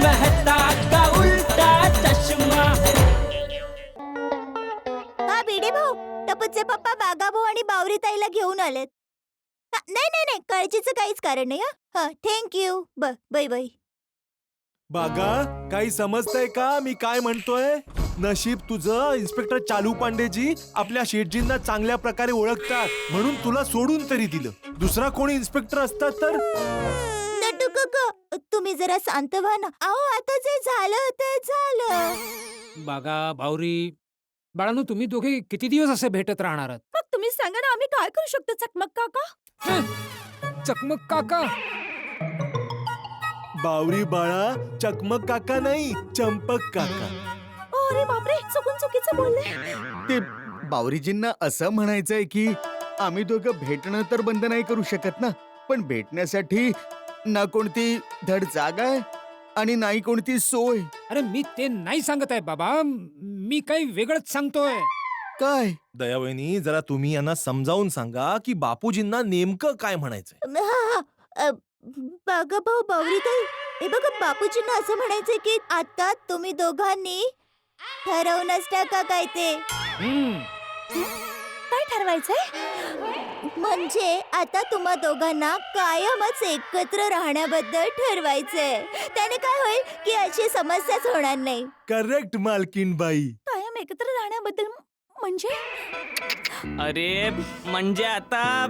मेहता का उल्टा चष्मा. हा भिडे भाऊ, टपूचे पप्पा बागा भाऊ आणि बावरी ताईला घेऊन आलेत. नाही नाही नाही, काळजीचं काहीच कारण नाही. हा थँक्यू. Bye bye. बागा, काही समजतंय का मी काय म्हणतोय? नशीब तुझं इन्स्पेक्टर चालू पांडेजी आपल्या शेठजींना चांगल्या प्रकारे ओळखतात म्हणून तुला सोडून तरी दिलं. दुसरा कोणी इन्स्पेक्टर असतात तर. नटू काका, तुम्ही जरा शांत व्हा ना. अहो आता जे झालं ते झालं. बागा भावरी बाळांनो, तुम्ही दोघे किती दिवस असे भेटत राहणार आहात? मग तुम्ही सांगा ना, आम्ही काय करू शकतो चकमक काका? चकमक काका? बावरी बाळा, चकमक काका नाही, चंपक काका. अरे बापरे, चुकीचं बोलले. ते बावरीजींना असं म्हणायचंय की आम्ही दोघं भेटणं तर बंद नाही करू शकत ना, पण भेटण्यासाठी ना कोणती धड जागा आहे आणि नाही कोणती सोय. अरे मी ते नाही सांगत आहे बाबा, मी काही वेगळंच सांगतोय. काय? दयावहिनी, जरा तुम्ही यांना समजावून सांगा की बापूजींना नेमकं काय म्हणायचंय. बागा भाऊ बावरी ताई, हे बघा बापूजींना असं म्हणायचंय की आता तुम्ही दोघांनी ठरवूनच टाका काय ते. काय ठरवायचंय? म्हणजे आता तुम्हा दोघांना कायमच एकत्र राहण्याबद्दल ठरवायचंय. त्याने काय होईल की अशी समस्याच होणार नाही. करेक्ट मालकीन बाई. कायम एकत्र राहण्याबद्दल म्हणजे? अरे म्हणजे आता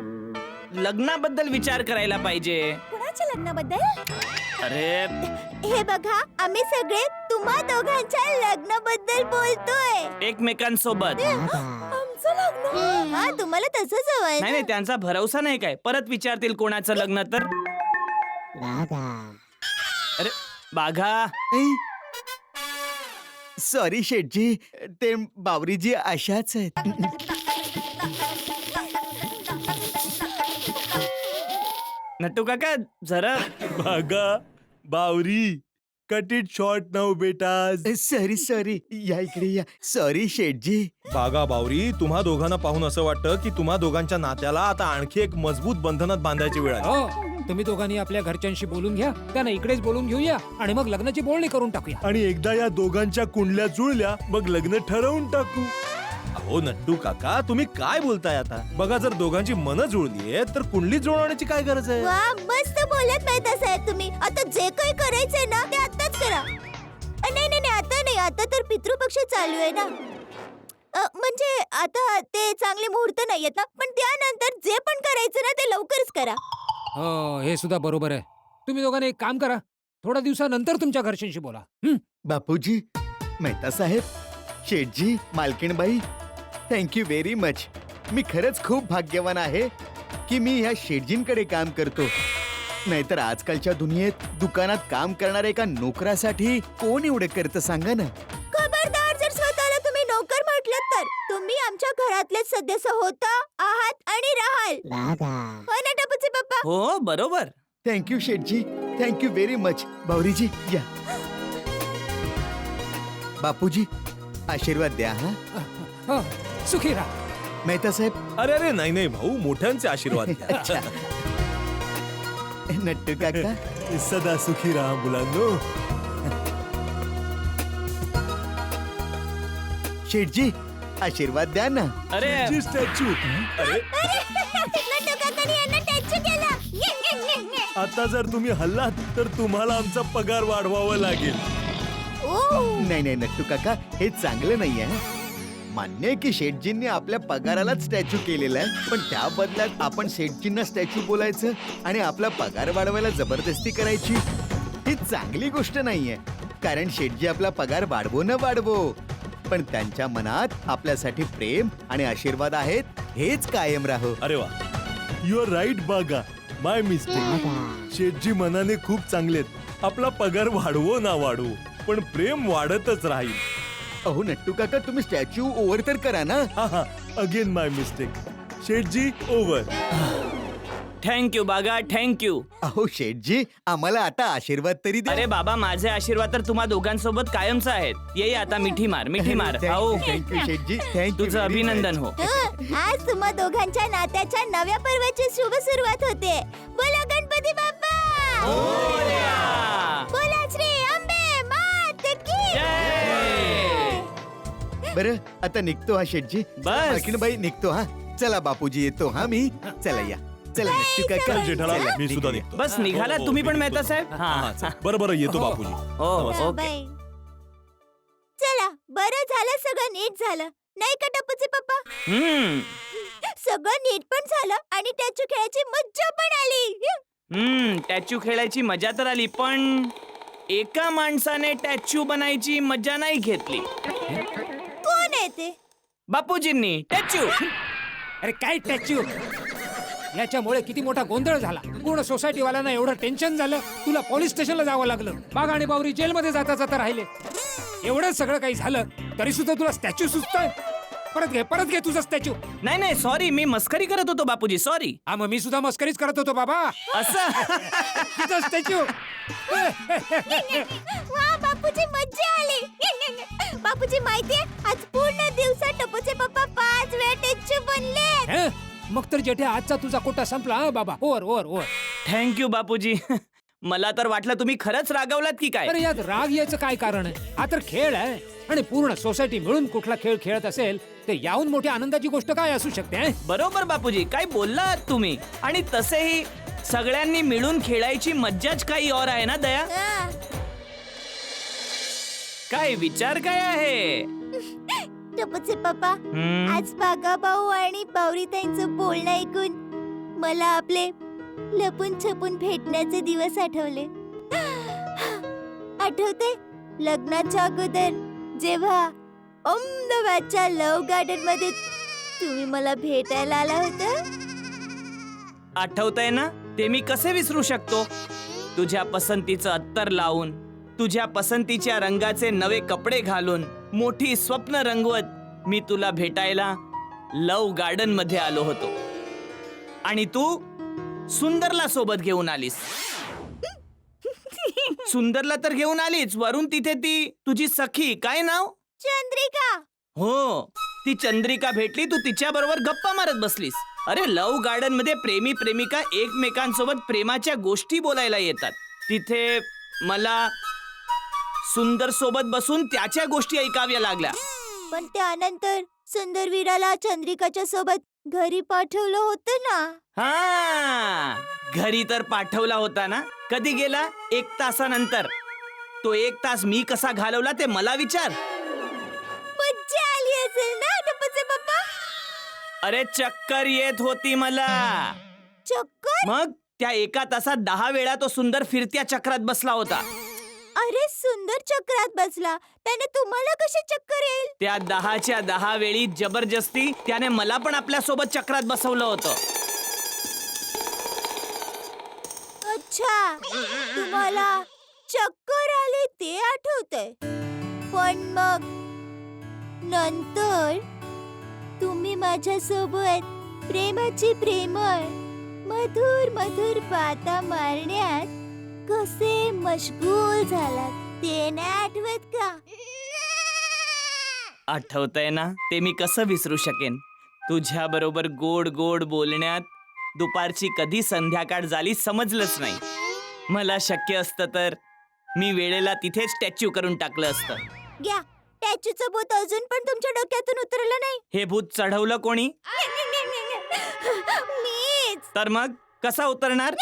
लग्नाबद्दल विचार करायला पाहिजे. कुणाच्या लग्नाबद्दल? अरे हे बघा, आम्ही सगळे तुम्हा दोघांच्या लग्नाबद्दल बोलतोय. एकमेकांसोबत. आमचं लग्न? हा, तुम्हाला तसंच हवंय ना? नाही, त्यांचा भरवसा नाही काय. परत विचारतील कोणाचं लग्न तर. अरे बाघा, सॉरी शेठजी, ते बावरीजी अशाच आहेत. नट्टू काका जरा. बागा, बावरी, कट इट शॉर्ट नाऊ बेटा. सॉरी, या इकडे या. सॉरी शेठजी. बागा बावरी, तुम्हा दोघांना पाहून असं वाटतं की तुम्हा दोघांच्या नात्याला आता आणखी एक मजबूत बंधनात बांधायची वेळ आहे. हो, तुम्ही दोघांनी आपल्या घरच्यांशी बोलून घ्या, त्यांना इकडेच बोलून घेऊया आणि मग लग्नाची बोलणी करून टाकूया. आणि एकदा या दोघांच्या कुंडल्या जुळल्या मग लग्न ठरवून टाकू. अहो नट्टू काका, तुम्ही काय बोलताय आता? बघा, जर दोघांची मनं जुळलीये तर कुंडली जुळवण्याची काय गरज आहे? वा, मस्त बोलत नाही तसं तुम्ही. आता जे काही करायचंय ना ते आताच करा. नाही नाही नाही, आता नाही. आता तर पितृपक्ष चालू आहे ना. म्हणजे आता ते चांगले मुहूर्त नाहीयेत ना, पण त्यानंतर जे पण करायचं ना ते लवकरच करा. हो, हे सुद्धा बरोबर आहे. तुम्ही दोघांनी एक काम करा, थोड्या दिवसानंतर तुमच्या घरच्यांशी बोला. बापूजी, मेहता साहेब, शेठजी, मालकीणबाई, थँक्यू व्हेरी मच. मी खरंच खूप भाग्यवान आहे की मी ह्या शेठजींकडे काम करतो. नाहीतर आजकालच्या दुनियेत दुकानात काम करणाऱ्या एका नोकरासाठी कोण एवढं करतं सांगा ना. खबरदार, जर स्वतःला तुम्ही नोकर म्हटलं तर तुम्ही आमच्या घरातले सदस्य होता, आहात आणि राहाल. हो ना टपूचे पप्पा? हो बरोबर. थँक्यू शेठजी, थँक्यू व्हेरी मच. बावरीजी या. बापूजी, आशीर्वाद द्या. हा, हो, सुखी राहा. मेहता साहेब. अरे अरे, नाही नाही भाऊ, मोठ्यांचे आशीर्वाद घ्या. नट्टू काका. सदा सुखी राहा मुलांनो. शेठजी, आशीर्वाद द्या ना. अरे स्टॅच्यू. अरे नटू काकांनी यांना टॅचू केला. आता जर तुम्ही हल्लात तर तुम्हाला आमचा पगार वाढवावा लागेल. नाही नाही नट्टू काका, हे चांगलं नाहीये. मान्य आहे की शेठजींनी आपल्या पगारालाच स्टॅच्यू केलेला आहे, पण त्या बदल्यात आपण शेठजींना स्टॅच्यू बोलायचं आणि आपला पगार वाढवायला जबरदस्ती करायची, ही चांगली गोष्ट नाहीये. कारण शेठजी आपला पगार वाढवो न वाढवो, पण त्यांच्या मनात आपल्यासाठी प्रेम आणि आशीर्वाद आहेत, हेच कायम राहो. अरे वा, यू आर राईट बागा. माय मिस्टेक. शेठजी मनाने खूप चांगलेत. आपला पगार वाढवो ना वाढवो, पण प्रेम वाढतच राहील. अहो नट्टू काका, तुम्ही स्टॅच्यू ओव्हर तर करा ना. हा हा, अगेन माय मिस्टेक. शेठजी ओव्हर. थँक्यू बागा, थँक्यू. अहो शेठजी, आम्हाला आता आशीर्वाद तरी द्या. अरे बाबा, माझे आशीर्वाद तर तुम्हा दोघांसोबत कायमच आहेत. ये आता मिठी मार, मिठी मार. आओ. थँक्यू शेठजी, थँक्यू. तुझं अभिनंदन हो. आज तुम्हा दोघांच्या नात्याच्या नव्या पर्वाची शुभ सुरुवात होते. बोला गणपती बाप्पा. मोरया. बोला श्री अंबे बरं आता निघतो हा शेटजी. बस. बाई निघतो हा. चला बापूजी येतो हा मी. चला या. चला नट्टू काका. चल जेठालाल, चला, मी सुद्धा निघूया. निघतो. बस निघाला हो, तुम्ही मी पण निघतो. मेहता साहेब. हा, चल. बरं बरं येतो बापूजी. हो ओके. बाय. चला बरं झालं, सगळं नीट झालं नाही का टप्पूचे पप्पा? सगळं नीट पण झालं आणि टॅचू खेळायची मज्जा पण आली. टॅच्यू खेळायची मजा तर आली, पण एका माणसाने टॅच्यू बनायची मजा नाही घेतली. कोण आहे ते? बापूजींनी टॅच्यू. अरे काय टॅच्यू, याच्यामुळे किती मोठा गोंधळ झाला. पूर्ण सोसायटी वाल्यांना एवढं टेन्शन झालं, तुला पोलीस स्टेशनला जावं लागलं. बागा आणि बावरी जेलमध्ये जाता जाता राहिले. एवढं सगळं काही झालं तरी सुद्धा तुला स्टॅच्यू सुचतोय. परत घे तुझा स्टॅच्यू. नाही नाही सॉरी, मी मस्करी करत होतो बापूजी, सॉरी. हा मग मी सुद्धा मस्करीच करत होतो बाबा. असं तुझा स्टॅच्यू. वा बापूजी मज्जा आली. बापूजी माहितीये आज पूर्ण दिवसात टप्पूचे पप्पा 5 वेळा टॅचू बनले. मग तर जेठे आजचा तुझा कोटा संपला हा बाबा. ओव्हर. थँक्यू बापूजी. मला तर वाटलं तुम्ही खरंच रागवलात की काय. अरे यात राग यायचं काय कारण आहे? हा तर खेळ आहे आणि पूर्ण सोसायटी मिळून कुठला खेळ खेळत असेल ते याहून मोठी आनंदाची गोष्ट काय असू शकते? बरोबर बापूजी, काय बोललात तुम्ही. आणि तसेही सगळ्यांनी मिळून खेळायची मज्जाच काही और आहे ना दया. हा. काय विचार काय आहे? टप्पूचे पप्पा हम्म, आज बागा भाऊ आणि बावरीताईंचं बोलणं ऐकून मला आपले लपून छपून भेटण्याचे दिवस आठवले. आठवते लग्नाच्या अगोदर जेव्हा अहमदाबादच्या लव्ह गार्डन मध्ये तुम्ही मला भेटायला आला होता. आठवतंय ना? ते मी कसे विसरू शकतो. तुझ्या पसंतीचं अत्तर लावून, तुझ्या पसंतीच्या रंगाचे नवे कपडे घालून, मोठी स्वप्न रंगवत मी तुला भेटायला लव्ह गार्डन मध्ये आलो होतो. आणि तू सुंदरला सोबत घेऊन आलीस. सुंदरला तर घेऊन आलीच, वरून तिथे ती तुझी सखी, काय नाव? चंद्रिका. हो, ती चंद्रिका भेटली. तू तिच्या बरोबर गप्पा मारत बसलीस. अरे लव्ह गार्डन मध्ये प्रेमी प्रेमिका एकमेकांसोबत प्रेमाच्या गोष्टी बोलायला येतात. तिथे मला सुंदर सोबत बसून त्याच्या गोष्टी ऐकाव्या लागल्या. पण त्यानंतर सुंदरवीराला चंद्रिकाच्या सोबत घरी पाठवलं होतं ना. हा, घरी तर पाठवला होता ना. कधी गेला? 1 तासानंतर. तो 1 तास मी कसा घालवला ते मला विचार. मज्जा आली असेल ना टप्पूचे पप्पा? अरे चक्कर येत होती मला. चक्कर? मग त्या 1 तासात 10 वेळा तो सुंदर फिरत्या चक्रात बसला होता. अरे सुंदर चक्रात बसला, त्याने तुम्हाला कशी चक्कर येईल? त्या 10च्या 10 वेळी जबरदस्ती त्याने मला पण आपल्या सोबत चक्रात बसवलं होतं. अच्छा, तुम्हाला चक्कर आली ते आठवतंय. पण मग नंतर तुम्ही माझ्या सोबत प्रेमाची प्रेमळ मधुर मधुर बाता मारण्यात कसे मशगूल झालात ते नाही आठवत का? आठवतंय ना? ते मी कसं विसरू शकेन. तुझ्या बरोबर गोड गोड बोलण्यात दुपारची कधी संध्याकाळ झाली समजलंच नाही. मला शक्य असतं तर मी वेळेला तिथेच स्टॅच्यू करून टाकलं असतं. घ्या, टॅचूचं भूत अजून पण तुमच्या डोक्यातून उतरलं नाही. हे भूत चढवलं कोणी? मीच. तर मग कसा उतरणार?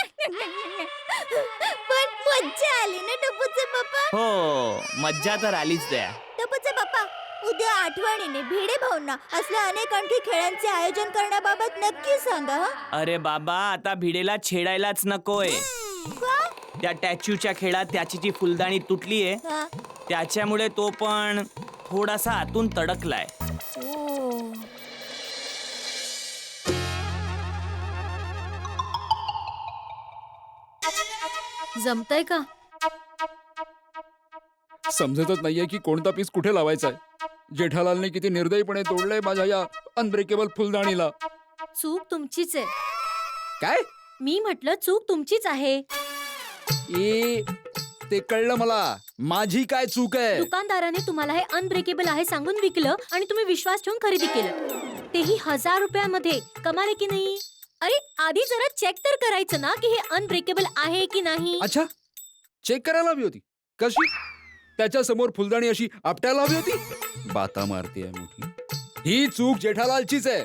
पण मज्जा आली ना टप्पूचे पप्पा? हो, मज्जा तर आलीच द्या. टप्पूचे पप्पा, उद्या आठवणीने भिडे भाऊंना असल्या अनेक आणखी खेळांचे आयोजन करण्याबाबत नक्की सांगा. हं? अरे बाबा, आता भिडेला छेडायलाच नकोय. का? त्या टॅच्यूच्या खेळात त्याची जी फुलदाणी तुटलीये हा. त्याच्यामुळे तो पण थोडासा आतून तडकलाय. ओ. जमतंय का? समजतच नाहीये की कोणता पीस कुठे लावायचा आहे. जेठालालने किती निर्दयीपणे तोडलंय माझ्या या अनब्रेकेबल फुलदाणीला. चूक तुमचीच आहे. काय? मी म्हटलं चूक तुमचीच आहे. ए, ते कळलं मला. माझी काय चूक आहे? दुकानदाराने तुम्हाला हे अनब्रेकेबल आहे सांगून विकलं आणि तुम्ही विश्वास ठेवून खरेदी केलं, तेही 1000 रुपयामध्ये. कमाल आहे की नाही? अरे आधी जरा चेक तर करायचं ना की हे अनब्रेकेबल आहे की नाही. अच्छा, चेक करायला हवी होती. कशी? त्याच्या समोर फुलदाणी अशी आपट्याला हवी होती. बाता मारते मोठी. ही चूक जेठालालचीच आहे.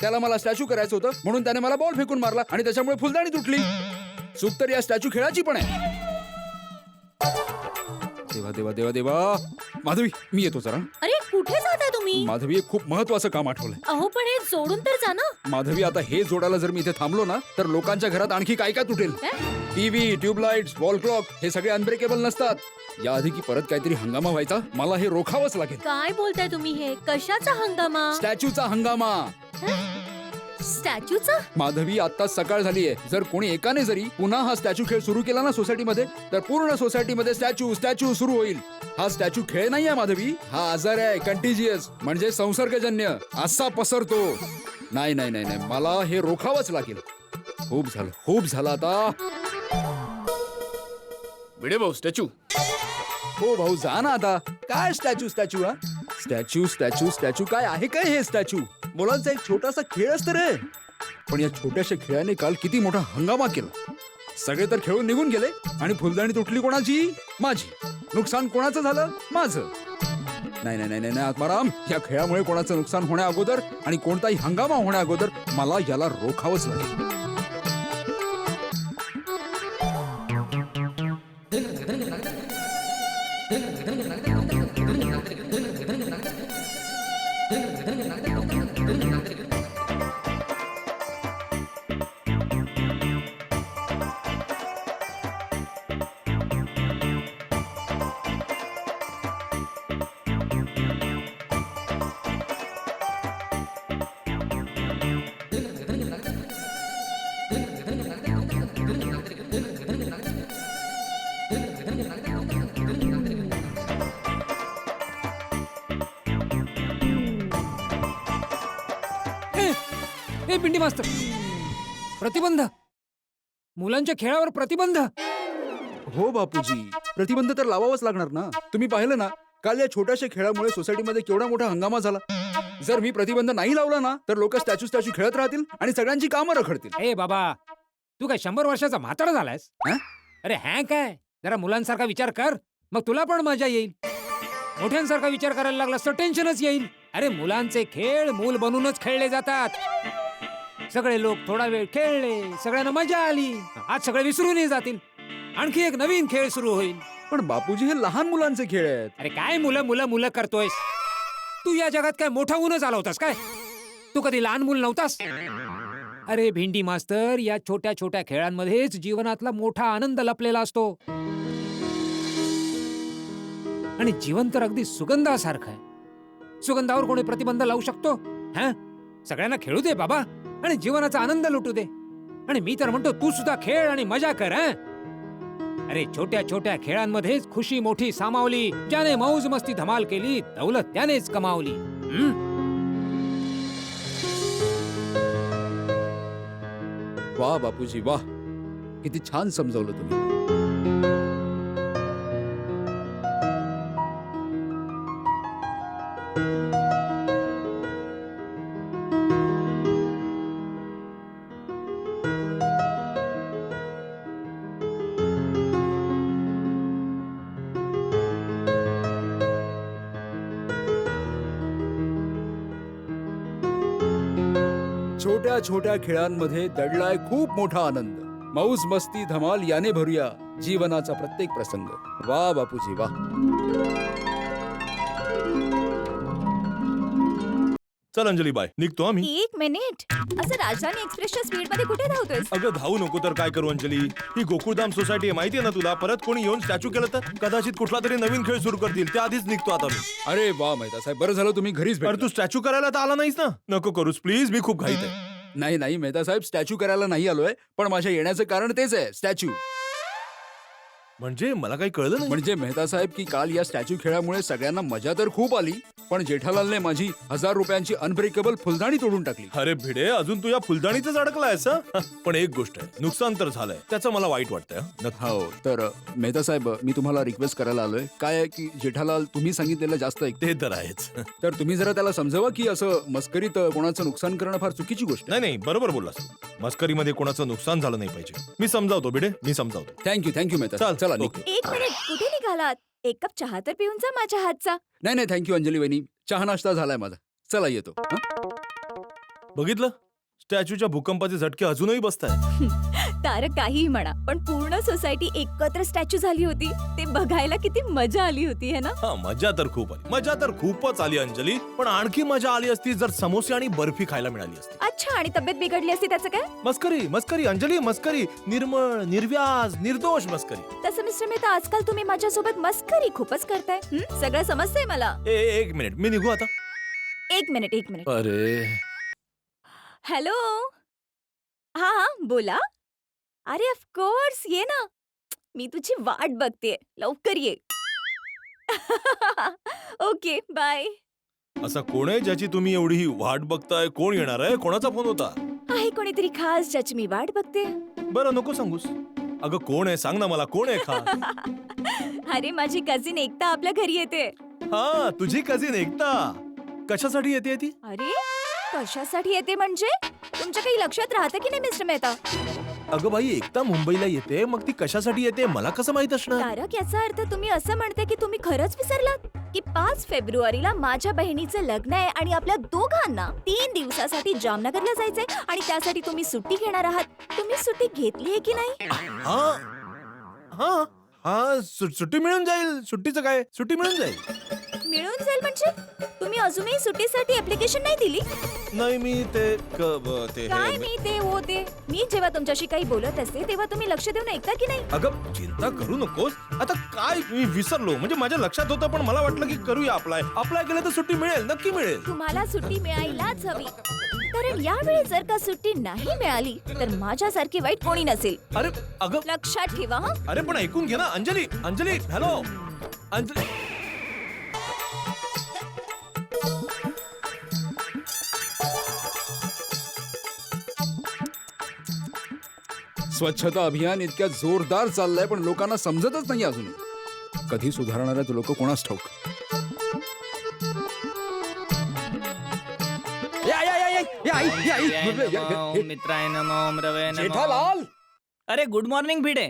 त्याला मला स्टॅच्यू करायचं होतं म्हणून त्याने मला बॉल फेकून मारला आणि त्याच्यामुळे फुलदाणी तुटली. चूक तर या स्टॅच्यू खेळाची पण आहे. देवा देवा देवा देवा. माधवी मी येतो जरा. अरे कुठे जाता तुम्ही? माधवी एक खूप महत्वाचं काम आठवलंय. अहो पण हे जोडून तर जा ना. माधवी आता हे जोडायला जर मी इथे थांबलो ना तर लोकांच्या घरात आणखी काय काय तुटेल. टीव्ही, ट्यूबलाइट्स, वॉल क्लॉक हे सगळे अनब्रेकेबल नसतात. याआधी की परत काहीतरी हंगामा व्हायचा. मला हे रोखावंच लागेल. काय बोलताय तुम्ही हे? कशाचा हंगामा? स्टॅच्यूचा हंगामा. स्टॅच्यूचा? माधवी आता सकाळ झालीये. जर कोणी एकाने जरी पुन्हा हा स्टॅच्यू खेळ सुरू केला ना सोसायटीमध्ये तर पूर्ण सोसायटीमध्ये स्टॅच्यू स्टॅच्यू सुरू होईल. हा स्टॅच्यू खेळ नाहीये माधवी. हा आजार आहे कंटिजियस म्हणजे संसर्गजन्य. असा पसरतो. नाही नाही नाही नाही मला हे रोखावंच लागेल. खूप झालं आता. भिडे भाऊ स्टॅच्यू. हो भाऊ जा ना आता. काय स्टॅच्यू स्टॅच्यू हा स्टॅच्यू स्टॅच्यू स्टॅच्यू काय आहे काय हे स्टॅच्यू? मुलांचा एक छोटासा खेळ असतं रे. पण या छोट्याशा खेळाने काल किती मोठा हंगामा केला. सगळे तर खेळून निघून गेले आणि फुलदाणी तुटली कोणाची? माझी. नुकसान कोणाचं झालं? माझं. नाही नाही नाही नाही आत्माराम. या खेळामुळे कोणाचं नुकसान होण्या अगोदर आणि कोणताही हंगामा होण्या अगोदर मला याला रोखावंच लागेल. ए पिंडी मास्तर, प्रतिबंध. मुलांच्या खेळावर प्रतिबंध. हो बापूजी प्रतिबंध तर लावावाच लागणार ना. तुम्ही पाहिलं ना काल या छोट्याशा खेळामुळे सोसायटीमध्ये केवढा मोठा हंगामा झाला. जर मी प्रतिबंध नाही लावला ना तर लोक स्टॅच्यू स्टॅच्यू खेळत राहतील आणि सगळ्यांची कामं रखडतील. ए बाबा, तू काय 100 वर्षाचा म्हातारा झालायस? हं? अरे हॅ काय, जरा मुलांसारखा विचार कर, मग तुला पण मजा येईल. मोठ्यांसारखा विचार करायला लागलास तर टेन्शनच येईल. अरे मुलांचे खेळ मूल बनूनच खेळले जातात. सगळे लोक थोडा वेळ खेळले, सगळ्यांना मजा आली. आज सगळे विसरूनही जातील. आणखी एक नवीन खेळ सुरू होईल. पण बापूजी हे लहान मुलांचे खेळ आहेत. अरे काय मुलं मुलं मुलं करतोयस? तू या जगात काय मोठा होऊन आला होतास काय? तू कधी लहान मूल नव्हतास? अरे भिंडी मास्तर, या छोट्या छोट्या खेळांमध्येच जीवनातला मोठा आनंद लपलेला असतो. आणि जीवन तर अगदी सुगंधासारखं आहे. सुगंधावर कोणी प्रतिबंध लावू शकतो? हा, सगळ्यांना खेळू दे बाबा आणि जीवनाचा आनंद लुटू दे. आणि मी तर म्हणतो तू सुद्धा खेळ आणि मजा कर. अरे छोट्या छोट्या खेळांमध्येच खुशी मोठी सामावली. ज्याने मौज मस्ती धमाल केली दौलत त्यानेच कमावली. वा बापूजी वा, किती छान समजावलं तुम्ही. छोट्या छोट्या खेळांमध्ये दडलाय खूप मोठा आनंद. मौज मस्ती धमाल याने भरूया जीवनाचा प्रत्येक प्रसंग. वा बापूजी वा. चल अंजली बाय, निघतो आम्ही. 1 मिनिट, असं राजधानी एक्सप्रेसच्या स्पीड मध्ये कुठे धावतोयस? अगं धावू नको तर काय करू अंजली. ही गोकुळधाम सोसायटी आहे माहितीये ना तुला. परत कोणी येऊन स्टॅच्यू केलं तर कदाचित कुठला तरी नवीन खेळ सुरू करतील. त्या आधीच निघतो आता मी. अरे वा मेहता साहेब, बरं झालं तुम्ही घरीच अरे भेटला. तू स्टॅच्यू करायला तर आला नाहीस ना. नको करूस प्लीज, मी खूप घाईत आहे. नाही नाही मेहता साहेब, स्टॅच्यू करायला नाही आलोय. पण माझ्या येण्याचं कारण तेच आहे, स्टॅच्यू. म्हणजे मला काही कळलं नाही. म्हणजे मेहता साहेब की काल या स्टॅच्यू खेळामुळे सगळ्यांना मजा तर खूप आली, पण जेठालालने माझी 1000 रुपयांची अनब्रेकेबल फुलदाणी तोडून टाकली. अरे भिडे, अजून तू या फुलदाणीतच अडकलायस. पण एक गोष्ट आहे, नुकसान तर झालंय, त्याचं मला वाईट वाटतंय. हो तर मेहता साहेब, मी तुम्हाला रिक्वेस्ट करायला आलोय. काय आहे की जेठालाल तुम्ही सांगितलेलं जास्त ऐकते. ते तर आहेच. तर तुम्ही जरा त्याला समजावा की असं मस्करीत कोणाचं नुकसान करणं फार चुकीची गोष्ट आहे. नाही बरोबर बोललास तू. मस्करीमध्ये कोणाचं नुकसान झालं नाही पाहिजे. मी समजावतो भिडे, मी समजावतो. थँक्यू मेहता. चल. चला चला निघतो. एक मिनिट, कुठे निघालात? एक कप चहा तर पिऊन जा माझ्या हातचा. नाही नाही थँक्यू अंजली वहिनी, चहा नाश्ता झालाय माझा. चला येतो हं? बघितलं, स्टॅच्यूच्या भूकंपाचे झटके अजूनही बसताय. तारक काहीही म्हणा, पण पूर्ण सोसायटी एकत्र स्टॅच्यू झाली होती. ते बघायला किती मजा आली होती है ना? हा, मजा तर खूप आली, मजा तर खूपच आली अंजली. पण आणखी मजा आली असती जर समोसे आणि बर्फी खायला मिळाली असती. अच्छा, आणि तब्येत बिघडली असती त्याचं काय? मस्करी मस्करी अंजली, मस्करी. निर्मळ, निर्व्याज, निर्दोष मस्करी. तसं मिस्टर मेहता, आजकाल तुम्ही माझ्यासोबत मस्करी खूपच करताय. सगळं समजतंय मला. एक मिनिट, मी निघू आता. एक मिनिट. अरे हॅलो. हा हा, बोला. अरे ऑफकोर्स, ये ना. मी तुझी वाट बघतेय, लवकर ये. Okay, bye. असा कोण आहे ज्याची तुम्ही एवढी ही वाट बघताय? कोण येणार आहे? कोणाचा फोन होता? आहे कोणीतरी खास ज्याची मी वाट बघते. बरं, नको सांगूस. अगं कोण आहे, सांग ना मला, कोण आहे खास? अरे, माझी कझिन एकता आपल्या घरी येते. हा, तुझी कझिन एकता. कशासाठी येते ती? अरे, कशासाठी येते म्हणजे? तुमच्या काही लक्षात राहतं की नाही मिस्टर मेहता? अगं बाई, एकता मुंबईला येते, मग ती कशासाठी येते मला कसं माहित असणार? तारक, याचा अर्थ तुम्ही असं म्हणते की तुम्ही खरंच विसरलात की 5 फेब्रुवारीला माझ्या बहिणीचं लग्न आहे आणि आपल्या दोघांना 3 दिवसासाठी जामनगरला जायचंय आणि त्यासाठी तुम्ही सुट्टी घेणार आहात. तुम्ही सुट्टी घेतली आहे की नाही? हा हा हा, सुट्टी मिळून जाईल. सुट्टीचं काय, सुट्टी मिळून जाईल. मिळून जाईल म्हणजे? तुम्ही अजूनही सुट्टीसाठी ऍप्लिकेशन नाही दिली? नाही, मी ते काय मी ते होते. मी जेव्हा तुमच्याशी काही बोलत असते तेव्हा तुम्ही लक्ष देऊन ऐकता की नाही? अगं चिंता करू नकोस. आता काय, मी विसरलो. म्हणजे माझ्या लक्षात होतं, पण मला वाटलं की करूया अप्लाय केलं तर सुट्टी मिळेल, नक्की मिळेल. तुम्हाला सुट्टी मिळायलाच हवी, कारण यावेळी जर का सुट्टी नाही मिळाली तर माझ्यासारखी वाईट कोणी नसेल. अरे अगं, लक्षात ठेवा. हा, अरे पण ऐकून घे ना अंजली. अंजली, हॅलो अंजली. स्वच्छता अभियान इतक्या जोरदार चाललंय पण लोकांना समजतच नाही अजून. कधी सुधारणार आहेत लोक कोणास ठाऊक. या, या, या, या, या, आई, या, आई. नमो मित्राय नमो रवे नमो. जेठालाल, अरे गुड मॉर्निंग भिडे.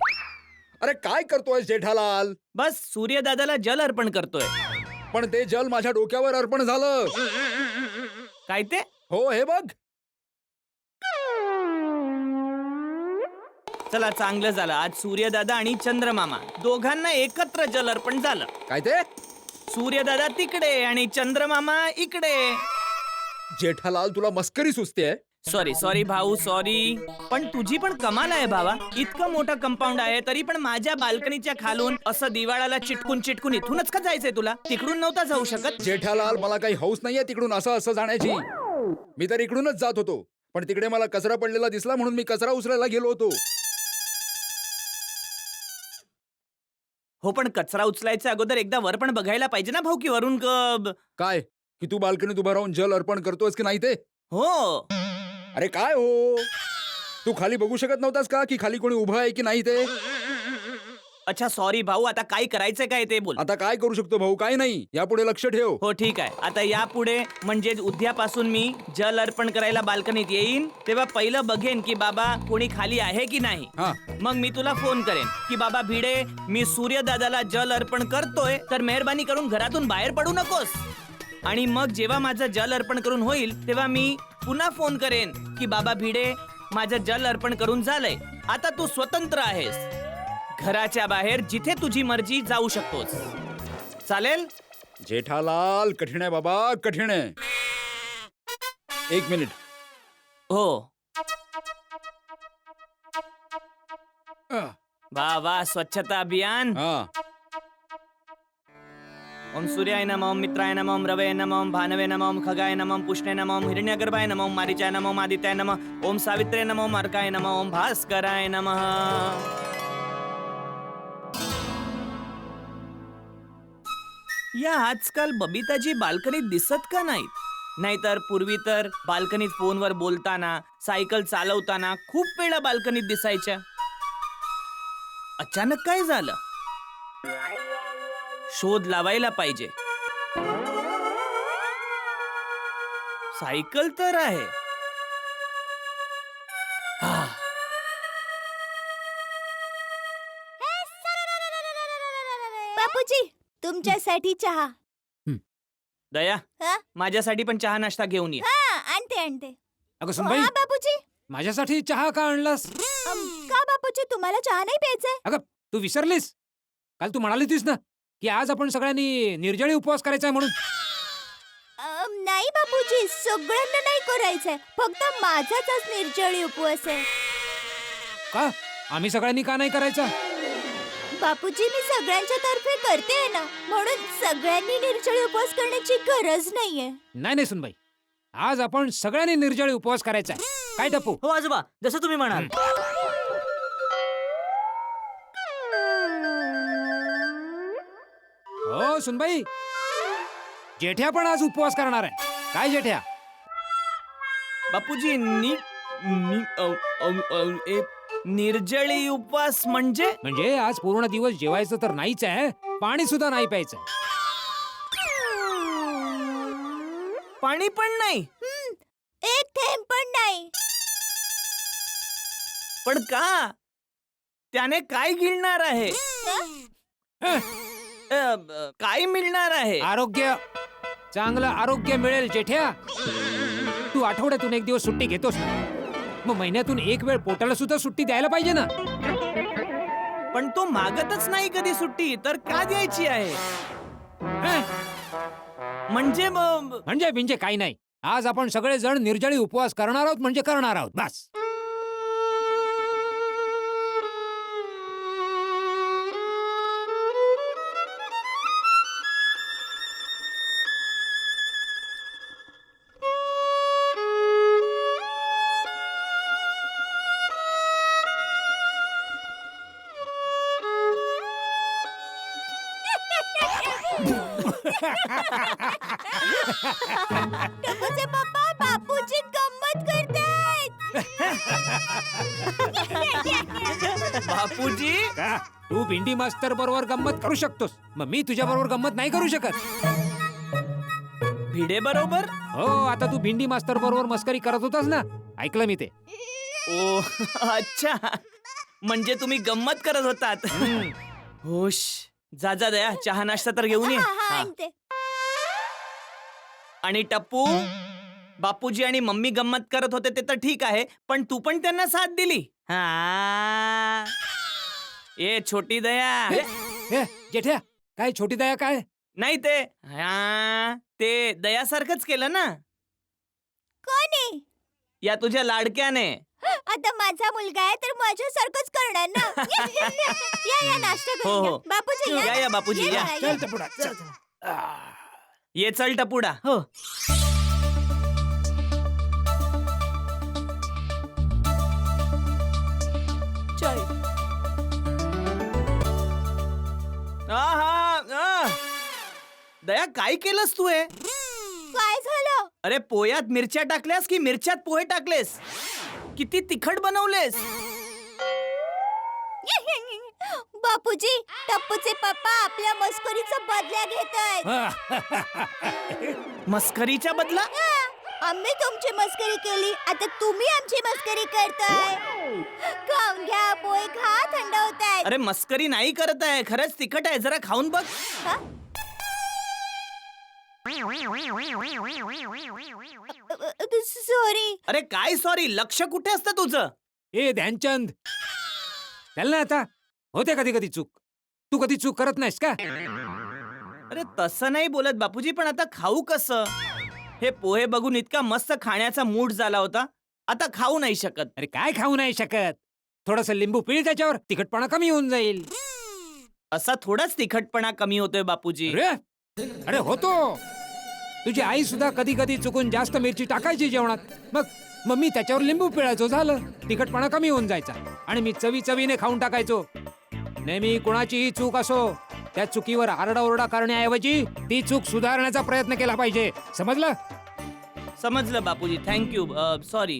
अरे काय करतोय जेठालाल? बस सूर्यदादाला जल अर्पण करतोय. पण ते जल माझ्या डोक्यावर अर्पण झालं. काय ते? हो, हे बघ. चला, चांगलं झालं. आज सूर्यदादा आणि चंद्रमामा दोघांना एकत्र जल अर्पण झालं. काय ते? सूर्यदादा तिकडे आणि चंद्रमामा इकडे. जेठालाल, तुला मस्करी सुचते. सॉरी भाऊ, सॉरी. पण तुझी पण कमाल आहे भावा. इतकं मोठं कंपाऊंड आहे तरी पण माझ्या बाल्कनीच्या खालून असं दिवाळाला चिटकून इथूनच का जायचंय तुला? तिकडून नव्हता जाऊ शकत? जेठालाल, मला काही हौस नाहीये तिकडून असं जाण्याची. मी तर इकडूनच जात होतो, पण तिकडे मला कचरा पडलेला दिसला म्हणून मी कचरा उचलायला गेलो होतो. हो, पण कचरा उचलायच्या अगोदर एकदा वर पण बघायला पाहिजे ना भाऊ, की वरून काय की तू बाल्कनीत उभा राहून जल अर्पण करतोयस की नाही ते? हो. अरे काय हो, तू खाली बघू शकत नव्हतास का की खाली कोणी उभं आहे की नाही ते? अच्छा सॉरी भाऊ, आता काय करायचंय काय ते बोल. आता काय करू शकतो भाऊ? काय नाही, यापुढे लक्ष ठेव. हो ठीक आहे. आता यापुढे म्हणजे उद्यापासून मी जल अर्पण करायला बाल्कनीत येईन तेव्हा पहिलं बघेन की बाबा कोणी खाली आहे की नाही. हा. मग मी तुला फोन करेन की बाबा भिडे, मी सूर्यदादाला जल अर्पण करतोय तर मेहरबानी करून घरातून बाहेर पडू नकोस. आणि मग जेव्हा माझं जल अर्पण करून होईल तेव्हा मी पुन्हा फोन करेन की बाबा भिडे, माझं जल अर्पण करून झालंय, आता तू स्वतंत्र आहेस, घराच्या बाहेर जिथे तुझी मर्जी जाऊ शकतोस. चालेल? जेठालाल, कठीण आहे बाबा, कठीण आहे. 1 मिनिट. हो. वा वा, स्वच्छता अभियान. हा. ओम सूर्याय नमः, ओम मित्राय नमः, ओम रवये नमः, ओम भानवे नमः, ओम खगाय नमः, ओम पुष्णे नमः, ओम हिरण्यगर्भाय नमः, ओम मारीचाय नमः, ओम आदित्याय नमः, ओम सावित्रे नमः, ओम अर्काय नमः, ओम भास्कराय नमः. या आजकाल बबिताजी बाल्कनीत दिसत का नाहीत? नाहीतर पूर्वी तर बाल्कनीत फोनवर बोलताना, सायकल चालवताना खूप वेळा बाल्कनीत दिसायच्या. अचानक काय झालं? शोध लावायला पाहिजे. सायकल तर आहे. तुमच्यासाठी चहा. दया हा? माझ्यासाठी पण चहा नाश्ता घेऊन ये. हा, आणते आणते. अगं सुनबाई हा बापूजी. माझ्यासाठी चहा का आणलास? का बापूजी, तुम्हाला चहा नाही प्यायचाय? अगं तू विसरलीस? काल तू म्हणाली होतीस ना की आज आपण सगळ्यांनी निर्जळी उपवास करायचा आहे म्हणून. नाही बापूजी, सगळ्यांना नाही करायचंय, फक्त माझाच आज निर्जळी उपवास आहे. का आम्ही सगळ्यांनी का नाही करायचा? बापूजी, मी सगळ्यांच्या तर्फे करते ना, म्हणून सगळ्यांनी निर्जळी उपवास करण्याची गरज नाहीये. नाही नाही सुनबाई, आज आपण सगळ्यांनी निर्जळी उपवास करायचा आहे. काय टप्पू? हो आजोबा, जसं तुम्ही म्हणाल. हो सुनबाई, जेठ्या पण आज उपवास करणार आहे. काय जेठ्या? बापूजी निर्जळी उपवास म्हणजे म्हणजे आज पूर्ण दिवस जेवायचं तर नाहीच आहे, पाणी सुद्धा नाही प्यायचं. पाणी पण नाही. एक थेंब पण नाही. पण का? त्याने काय गिळणार आहे? हं, काय मिळणार आहे? आरोग्य, चांगलं आरोग्य मिळेल जेठ्या. तू आठवड्यातून एक दिवस सुट्टी घेतोस ना, मग महिन्यातून एक वेळ पोटाला सुद्धा सुट्टी द्यायला पाहिजे ना. पण तो मागतच नाही कधी सुट्टी, तर का द्यायची आहे? हं, म्हणजे म्हणजे काही नाही. आज आपण सगळे जण निर्जळी उपवास करणार आहोत म्हणजे करणार आहोत, बस. टपूचे पप्पा, बापूजी गंमत करतायत. बापूजी का? तू भिंडी मास्तर बरोबर गंमत करू शकतोस, मग मी तुझ्या बरोबर गंमत नाही करू शकत. भिडे बरोबर? हो, आता तू भिंडी मास्तर बरोबर मस्करी करत होतास ना, ऐकलं मी ते. ओ अच्छा, म्हणजे तुम्ही गंमत करत होतात. होश. जा जा दया, चहा नाश्ता तर घेऊन ये. हा, हा. आणते. आणि टप्पू, बापूजी आणि मम्मी गंमत करत होते ते तर ठीक आहे, पण तू पण त्यांना साथ दिली. हा. ए छोटी दया. हे, जेठ्या, काय छोटी दया काय? नाही ते ते दयासारखंच केलं ना, कोणी? या तुझ्या लाडक्याने. आता माझा मुलगा आहे तर माझ्यासारखंच करणार ना. या नाश्ता हो, करून हो. घ्या. बापूजी या बापूजी या. बाळा, चल टपुडा, चल. ये चल टपुडा. हो. चल. दया, काय केलंस तू हे? काय झालं? अरे पोह्यात मिरच्या टाकल्यास की मिरच्यात पोहे टाकलेस? किती तिखट बनवलेस? बापूजी, टप्पूचे पप्पा आपल्या मस्करीचा बदला घेतायत. मस्करीच्या बदला? आम्ही तुमची मस्करी केली, आता तुम्ही आमची मस्करी करताय. खाऊन घ्या, पोहे खा, थंड होतायत. अरे मस्करी नाही करत आहे, खरंच तिखट आहे, जरा खाऊन बघ. सॉरी. अरे काय सॉरी, लक्ष कुठे असतं तुझं? ए ध्यानचंद, चल ना आता. होते कधी कधी चूक. तू कधी चूक करत नाहीस का? अरे तसं नाही बोलत बापूजी, पण आता खाऊ कसं? हे पोहे बघून इतका मस्त खाण्याचा मूड झाला होता, आता खाऊ नाही शकत. अरे काय खाऊ नाही शकत? थोडस लिंबू पिळ त्याच्यावर, तिखटपणा कमी होऊन जाईल. असा थोडाच तिखटपणा कमी होतोय बापूजी. अरे होतो. तुझी आई सुद्धा कधी कधी चुकून जास्त मिरची टाकायची जेवणात, मग मी त्याच्यावर लिंबू पिळायचो, झालं. तिखटपणा कमी होऊन जायचा आणि मी चवीने खाऊन टाकायचो. नेहमी कुणाचीही चूक असो, त्या चुकीवर आरडाओरडा करण्याऐवजी ती चूक सुधारण्याचा प्रयत्न केला पाहिजे, समजलं? समजलं बापूजी, थँक्यू. सॉरी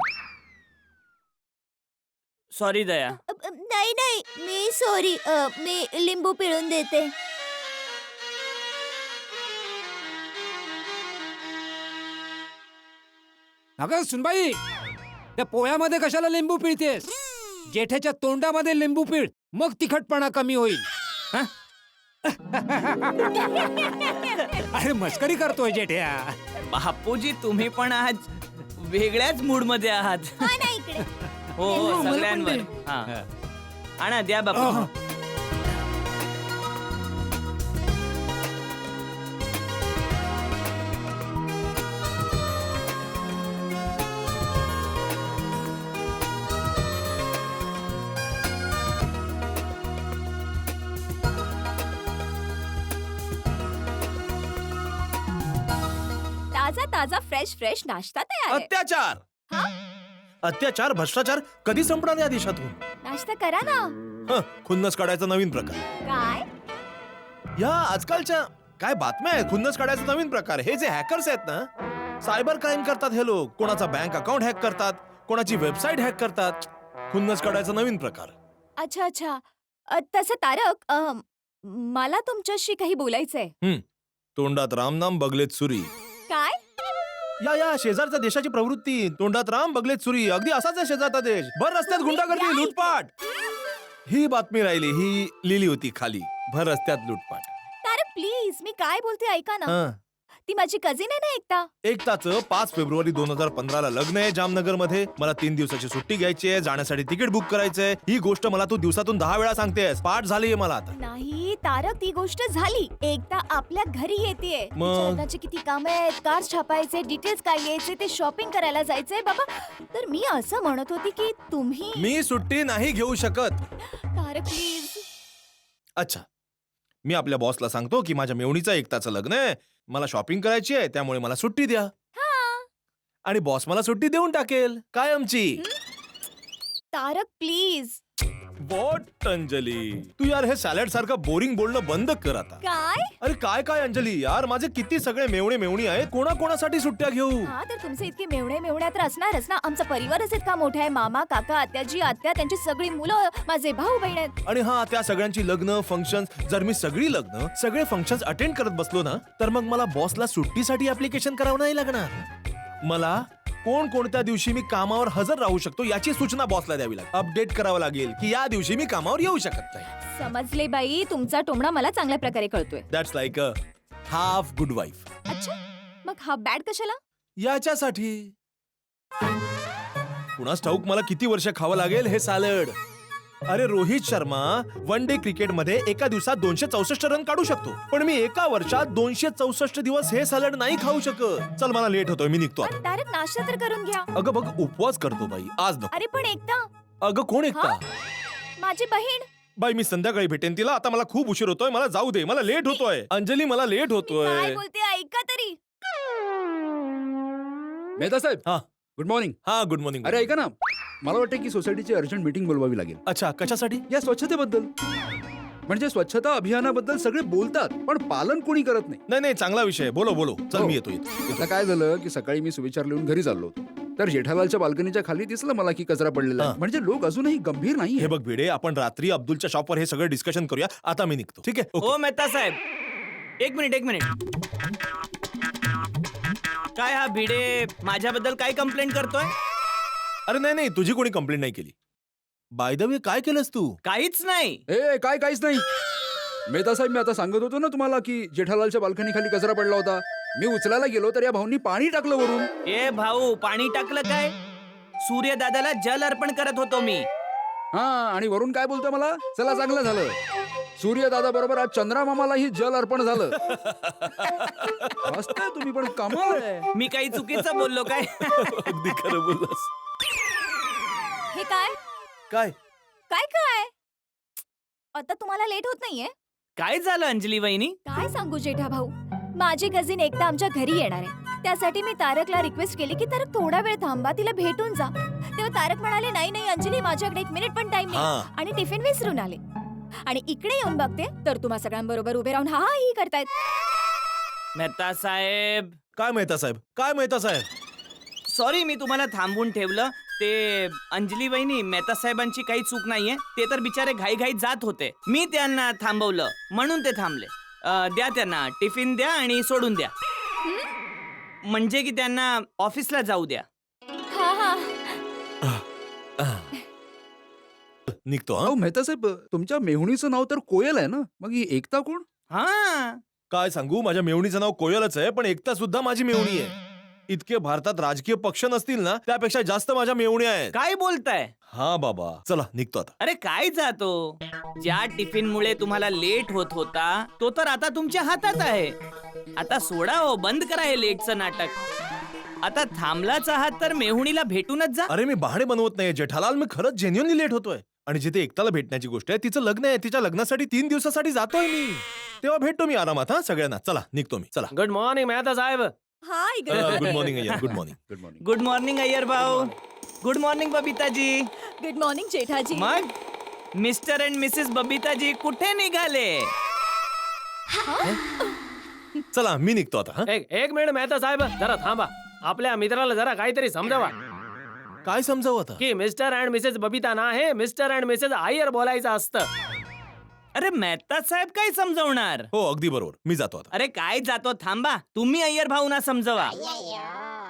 सॉरी दया. नाही, मी सॉरी. मी लिंबू पिळून देते. अगं सुनबाई, त्या पोह्यामध्ये कशाला लिंबू पिळतेस? जेठ्याच्या तोंडामध्ये लिंबू पिळ, मग तिखटपणा कमी होईल. हं? अरे मस्करी करतोय जेठ्या. बापूजी तुम्ही पण आज वेगळ्याच मूड मध्ये आहात. हा ना इकडे. हो हो, मला पण सगळ्यांवर दे. हा. आणा द्या बापू. ताजा ताजा फ्रेश फ्रेश नाश्ता तयार आहे. अत्याचार हा? अत्याचार भ्रष्टाचार कधी संपणार या देशातून? नाश्ता करा ना. खुन्नस काढायचा नवीन प्रकार. काय? या आजकालच्या काय बातम्या आहेत खुन्नस काढायचा नवीन प्रकार. हे जे हॅकर्स आहेत ना, सायबर क्राईम करतात हे लोक. कोणाचा बँक अकाउंट हॅक करतात, कोणाची वेबसाईट हॅक करतात. खुन्नस काढायचा नवीन प्रकार. अच्छा अच्छा. तसं तारक, मला तुमच्याशी काही बोलायचंय. तोंडात रामनाम बगलेत सुरी. काय? या शेजारच्या देशाची प्रवृत्ती. तोंडात राम बगलेत सुरी. अगदी असाच आहे शेजारचा देश. भर रस्त्यात गुंडागर्दी, लूटपाट. ही बातमी राहिली, ही लिहिली होती खाली. भर रस्त्यात लूटपाट. तारक प्लीज, मी काय बोलते ऐका ना. हं. ती माझी कझिन आहे ना एकता. एकताचं 5 फेब्रुवारी 2015 ला लग्न आहे जामनगर मध्ये. मला 3 दिवसाची सुट्टी घ्यायची आहे, जाण्यासाठी तिकीट बुक करायचंय. ही गोष्ट मला तू दिवसातून 10 वेळा सांगतेस. पाठ झालीये मला आता. नाही तारक, ती गोष्ट झाली. एकता आपल्या घरी येतेय. मग? तिच्या लग्नाची किती कामं आहेत, कार्ड छापायचे, डिटेल्स काय यायचे, ते शॉपिंग करायला जायचंय बाबा. तर मी असं म्हणत होती की तुम्ही. मी सुट्टी नाही घेऊ शकत. तारक प्लीज. अच्छा, मी आपल्या बॉसला सांगतो की माझ्या मेवणीचं एकताचं लग्न आहे, मला शॉपिंग करायची आहे, त्यामुळे मला सुट्टी द्या. आणि बॉस मला सुट्टी देऊन टाकेल कायमची. तारक प्लीज. वॉट अंजली, तू यार हे सॅलड सारखं बोरिंग बोलणं बंद कर आता. काय? अरे काय अंजली, यार माझे किती सगळे मेवणी आहेत. कोणाकोणासाठी सुट्ट्या घेऊ? हा तर तुमचे इतके मेवण्या तर असणारच ना. आमचा परिवारच इतका मोठा आहे. मामा, काका, आत्याजी, आत्या, त्यांची सगळी मुलं, माझे भाऊ बहीण आहेत. आणि हा, त्या सगळ्यांची लग्न फंक्शन. जर मी सगळे फंक्शन्स अटेंड करत बसलो ना, तर मग मला बॉसला सुट्टीसाठी ऍप्लिकेशन करावं नाही लागणार. मला कोणत्या दिवशी मी कामावर हजर राहू शकतो याची सूचना बॉसला द्यावी लागेल. अपडेट करावं लागेल की या दिवशी मी कामावर येऊ शकत नाही. समजले बाई, तुमचा टोमणा मला चांगल्या प्रकारे कळतोय. That's like a half good wife. अच्छा, मग हा बॅड कशाला? याच्यासाठी कुणास ठाऊक मला किती वर्ष खावं लागेल हे सॅलड. अरे रोहित शर्मा 1 डे क्रिकेटमध्ये एका दिवसात 264 रन काढू शकतो, पण मी एका वर्षात 264 दिवस हे सॅलड नाही खाऊ शकत. चल मला लेट होतोय, मी निघतो आता. डायरेक्ट नाश्ता तर करून घ्या. अगं बघ, उपवास करतो बाई, आज नको. अरे पण एकता, अगं कोण एकता? माझी बहीण. बाई मी संध्याकाळी भेटेन तिला. आता मला खूप उशीर होतोय, मला जाऊ दे. मला लेट होतोय अंजली, मला लेट काय होतोय. बोलते ऐका तरी. मेहता साहेब, हा गुड मॉर्निंग. हा, गुड मॉर्निंग. अरे ऐका ना, मला वाटतं की सोसायटीची अर्जंट मीटिंग बोलवावी लागेल. अच्छा, कशासाठी? या स्वच्छतेबद्दल. म्हणजे स्वच्छता अभियानाबद्दल सगळे बोलतात, पण पालन कोणी करत नाही. नाही, चांगला विषय. बोलो. चल हो. मी येतो इथे. आता काय झालं की सकाळी मी सुविचार लिहून घरी चाललो होतो, तर जेठालालच्या बाल्कनीच्या खाली दिसलं मला की कचरा पडलेला आहे. हा. म्हणजे लोक अजूनही गंभीर नाही. हे बघ भिडे, आपण रात्री अब्दुलच्या शॉपवर हे सगळं डिस्कशन करूया. आता मी निघतो, ठीक आहे? ओके. हो मेहता साहेब, एक मिनिट. काय हा भिडे माझ्याबद्दल काय कंप्लेंट करतोय? अरे नाही, तुझी कोणी कंप्लेंट नाही केली. बाय द वे, काय केलंस तू? काहीच नाही. ए काहीच नाही. मेहता साहेब, मी आता सांगत होतो ना तुम्हाला की जेठालालच्या बाल्कनी खाली कचरा पडला होता. मी उचलायला गेलो तर या भाऊंनी पाणी टाकलं वरून. ए भाऊ, पाणी टाकलं काय? सूर्यदादाला जल अर्पण करत होतो मी. हा, आणि वरून काय बोलतोय मला? चला चांगलं झालं, सूर्यदादा बरोबर आज चंद्रामामालाही जल अर्पण झालं. हसताय तुम्ही, पण कमाल आहे. मी काही चुकीचं बोललो काय? अगदी खरं बोललास. हे काय काय? काय काय आता तुम्हाला लेट होत नाहीये? काय झालं अंजली वहिनी? काय सांगू जेठा भाऊ, माझी कझिन एकता आमच्या घरी येणार आहे. त्यासाठी मी तारकला रिक्वेस्ट केली की तारक थोडा वेळ थांबा, तिला भेटून जा. तेव्हा तारक म्हणाले नाही अंजली, माझ्याकडे 1 मिनिट पण टाइम नाही. हा. आणि टिफिन विसरून आले. आणि इकडे येऊन बघते तर तुम्हा सगळ्यांबरोबर उभे राहून हा ही करतायत. मेहता साहेब, काय मेहता साहेब? सॉरी, मी तुम्हाला थांबवून ठेवलं. ते अंजली वहिनी, मेहता साहेबांची काही चूक नाहीये. ते तर बिचारे घाईघाईत जात होते. मी त्यांना थांबवलं म्हणून ते थांबले. द्या त्यांना टिफिन द्या आणि सोडून द्या. म्हणजे की त्यांना ऑफिसला जाऊ द्या. हा निघतो. हा अहो मेहता साहेब, तुमच्या मेहुणीचं नाव तर कोयल आहे ना, मग ही एकता कोण? हा काय सांगू, माझ्या मेवणीचं नाव कोयलच आहे, पण एकता सुद्धा माझी मेवणी आहे. इतके भारतात राजकीय पक्ष नसतील ना, त्यापेक्षा जास्त माझ्या मेवणी आहेत. काय बोलताय? हा बाबा, चला निघतो आता. अरे काय जातो, ज्या टिफिन मुळे तुम्हाला लेट होत होता तो तर आता तुमच्या हातात आहे. आता सोडा हो, बंद करा हे लेटचं नाटक. आता थांबलाच आहात तर मेहुणीला भेटूनच जा. अरे मी बहाणे बनवत नाही जेठालाल, मी खरंच जेन्युअनली लेट होतोय. आणि जिथे एकताला भेटण्याची गोष्ट आहे, तिचं लग्न आहे, तिच्या लग्नासाठी 3 दिवसासाठी जातोय मी. तेव्हा भेटतो मी आरामात. हा सगळ्यांना, चला निघतो मी. चला. गुड मॉर्निंग मेहता साहेब. Hi good morning Iyer, good morning. Good morning. Good morning Iyer भाऊ. गुड मॉर्निंग बबिताजी. गुड मॉर्निंग जेठाजी. मग मिस्टर अँड मिसेस बबिताजी कुठे निघाले? चला मी निघतो आता. हा? एक मिनिट मेहता साहेब, जरा थांबा. आपल्या मित्राला जरा काहीतरी समजावा काय समजावं आता? की मिस्टर अँड मिसेस बबिता ना हे मिस्टर अँड मिसेस अय्यर बोलायचं असतं. अरे मेहता साहेब काय समजवणार? हो अगदी बरोबर, मी जातो आता. अरे काय जातो, थांबा. तुम्ही अय्यर भाऊना समजवा.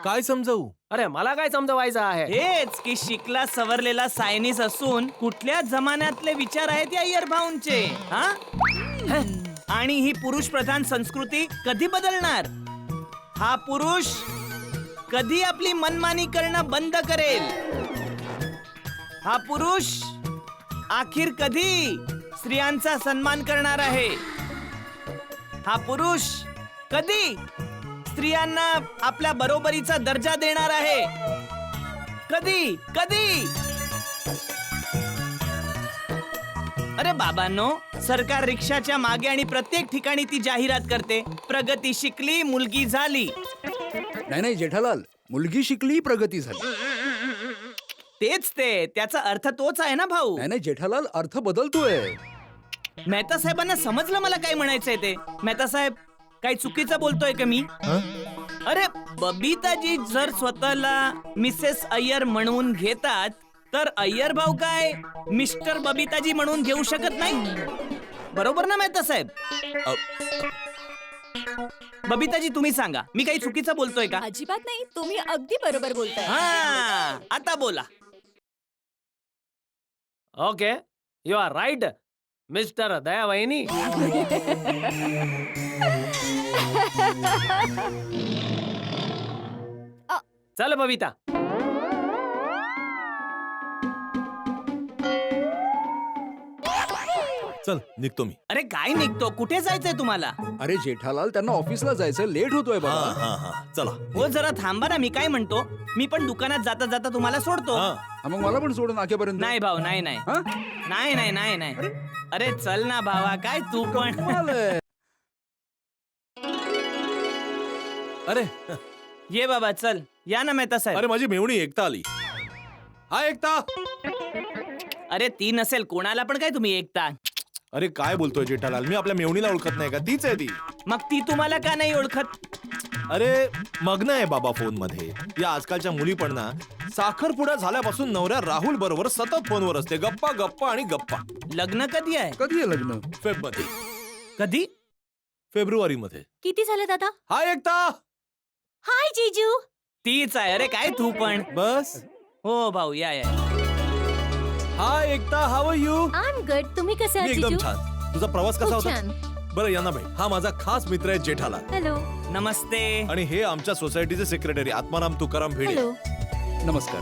काय समजावू? अरे मला काय समजवायचं आहे? हेच की शिकला सवरलेला सायनीस असून कुठल्या जमान्यातले विचार आहेत या अय्यर भाऊंचे? हा? आणि ही पुरुष प्रधान संस्कृती कधी बदलणार? हा पुरुष कधी आपली मनमानी करणं बंद करेल? हा पुरुष अखेर कधी स्त्रियांचा सन्मान करणार आहे? हा पुरुष कधी स्त्रियांना आपल्या बरोबरीचा दर्जा देणार आहे? कधी कधी? अरे बाबांनो, सरकार रिक्षाच्या मागे आणि प्रत्येक ठिकाणी ती जाहिरात करते, प्रगती शिकली मुलगी झाली. नाही नाही जेठालाल, मुलगी शिकली प्रगती झाली. तेच ते, त्याचा अर्थ तोच आहे ना भाऊ. नाही नाही जेठालाल, अर्थ बदलतोय. मेहता साहेबांना समजलं मला काय म्हणायचंय ते. मेहता साहेब, काही चुकीचं बोलतोय का मी? अरे बबिताजी जर स्वतःला मिसेस अय्यर म्हणून घेतात, तर अय्यर भाऊ काय मिस्टर बबिताजी म्हणून घेऊ शकत नाही? बरोबर ना मेहता साहेब? बबिताजी तुम्ही सांगा, मी काही चुकीचं बोलतोय का? अजिबात नाही, तुम्ही अगदी बरोबर बोलताय. हा, आता बोला. Okay, you are right mister Daya वहिनी. चल बबिता. चल निघतो मी. अरे काय निघतो, कुठे जायचंय तुम्हाला? अरे जेठालाल, त्यांना ऑफिसला जायचं, लेट होतोय हा बाबा. हा हा चला. हो जरा थांबा ना, मी काय म्हणतो, मी पण दुकानात जाता जाता तुम्हाला सोडतो. हा हा, मग मला पण सोडून नाक्यापर्यंत. नाही भाऊ, नाही नाही हा? नाही नाही नाही नाही. अरे चल ना भावा, काय तू पण. कमाल आहे. अरे ये बाबा, चल या ना मेहता साहेब. अरे माझी मेवणी एकता आली. हा एकता. अरे ती नसेल, कोणाला पण काय तुम्ही एकता? अरे काय बोलतोय जेठालाल, मी आपल्या मेवणीला ओळखत नाही का? तीच आहे ती. मग ती तुम्हाला का नाही ओळखत? अरे मग्न आहे बाबा फोन मध्ये. या आजकालच्या मुली पण ना, साखरपुडा झाल्यापासून नवऱ्या राहुल बरोबर सतत फोनवर असते, गप्पा गप्पा आणि गप्पा. लग्न कधी आहे? कधी आहे लग्न? फेब मध्ये, कधी? फेब्रुवारी मध्ये. किती झाले दादा? हा एकता. हाय जीजू. तीच आहे. अरे काय तू पण. बस. हो भाऊ, या या. Hi Ekta, how are you? I am good. तुम्ही कसे मी आहात एकदम जीजू? छान. तुझा प्रवास कसा खूप होता? छान. बरं यांना भेट. हा माझा खास मित्र आहे जेठालाल. हॅलो. नमस्ते. आणि हे आमच्या सोसायटीचे सेक्रेटरी आत्माराम तुकाराम भिडे. हॅलो. नमस्कार.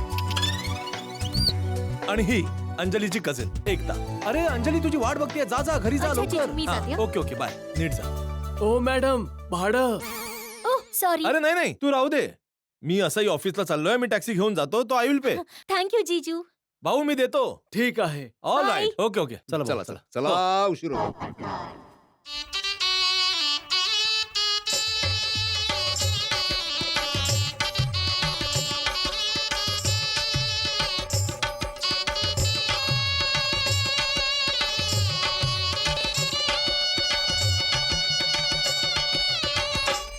आणि ही अंजलीची कझिन एकता. अरे अंजली तुझी वाट बघतीये, जा जा घरी जा अच्छा, लवकर. ठीक, मी जाते, हा, हा. ओके ओके बाय, नीट जा. ओ मॅडम, भाडं. Oh sorry. अरे नाही नाही, तू राहू दे. मी असंही ऑफिसला चाललोय, मी टॅक्सी घेऊन जातो, तो I will pay. Thank you जीजू. भाऊ मी देतो. ठीक आहे. All Bye. Right. Okay okay चला चला भाऊ, चला चला. चला, उशीर होतो.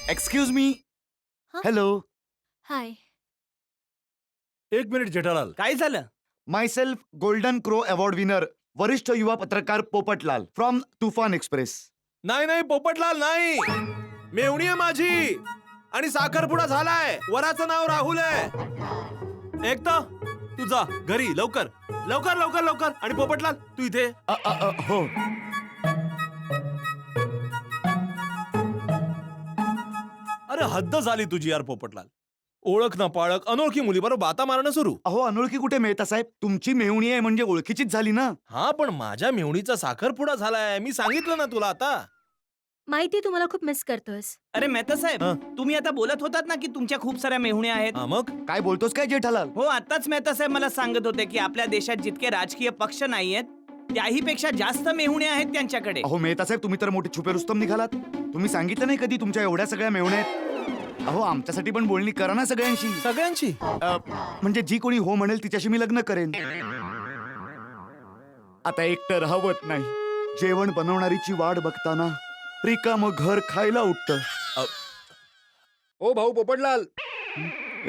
Excuse me. हा? हॅलो. हाय. एक मिनिट जेठालाल. काय झालं? Myself golden crow award winner वरिष्ठ युवा पत्रकार पोपटलाल फ्रॉम तुफान एक्सप्रेस. नाही नाही पोपटलाल नाही, मेवणी आहे माझी. आणि साखरपुडा झालाय, वराचं नाव राहुल आहे. एकता तू जा घरी लवकर लवकर लवकर लवकर. आणि पोपटलाल तू इथे. हो. हद्द झाली तुझी यार पोपटलाल. ओळख ना पाळक अनोळखी मुलीबरोबर बाता मारणं सुरू. अहो अनोळखी कुठे मेहता साहेब, तुमची मेहुणी आहे म्हणजे ओळखीचीच झाली ना. हा पण माझ्या मेहुणीचा साखरपुडा झालाय, मी सांगितलं ना तुला आता. माहिती तुम्हाला खूप मिस करतोस. अरे मेहता साहेब, हं? तुम्ही आता बोलत होतात ना की तुमच्या खूप साऱ्या मेहुण्या आहेत. हा मग काय बोलतोस काय जेठालाल? हो, आताच मेहता साहेब मला सांगत होते की आपल्या देशात जितके राजकीय पक्ष नाहीयेत त्याही पेक्षा जास्त मेहुण्या आहेत त्यांच्याकडे. अहो मेहता साहेब, तुम्ही तर मोठे छुपे रुस्तम निघालात. तुम्ही सांगितलं नाही कधी तुमच्या एवढ्या सगळ्या मेहुण्या आहेत. अहो आमच्यासाठी पण बोलणी करा ना सगळ्यांशी. सगळ्यांची. म्हणजे जी कोणी हो म्हणेल तिच्याशी मी लग्न करेन. आता एकटं राहवत नाही. जेवण बनवणारीची वाट बघताना रिकामं घर खायला उठतं. ओ भाऊ पोपटलाल,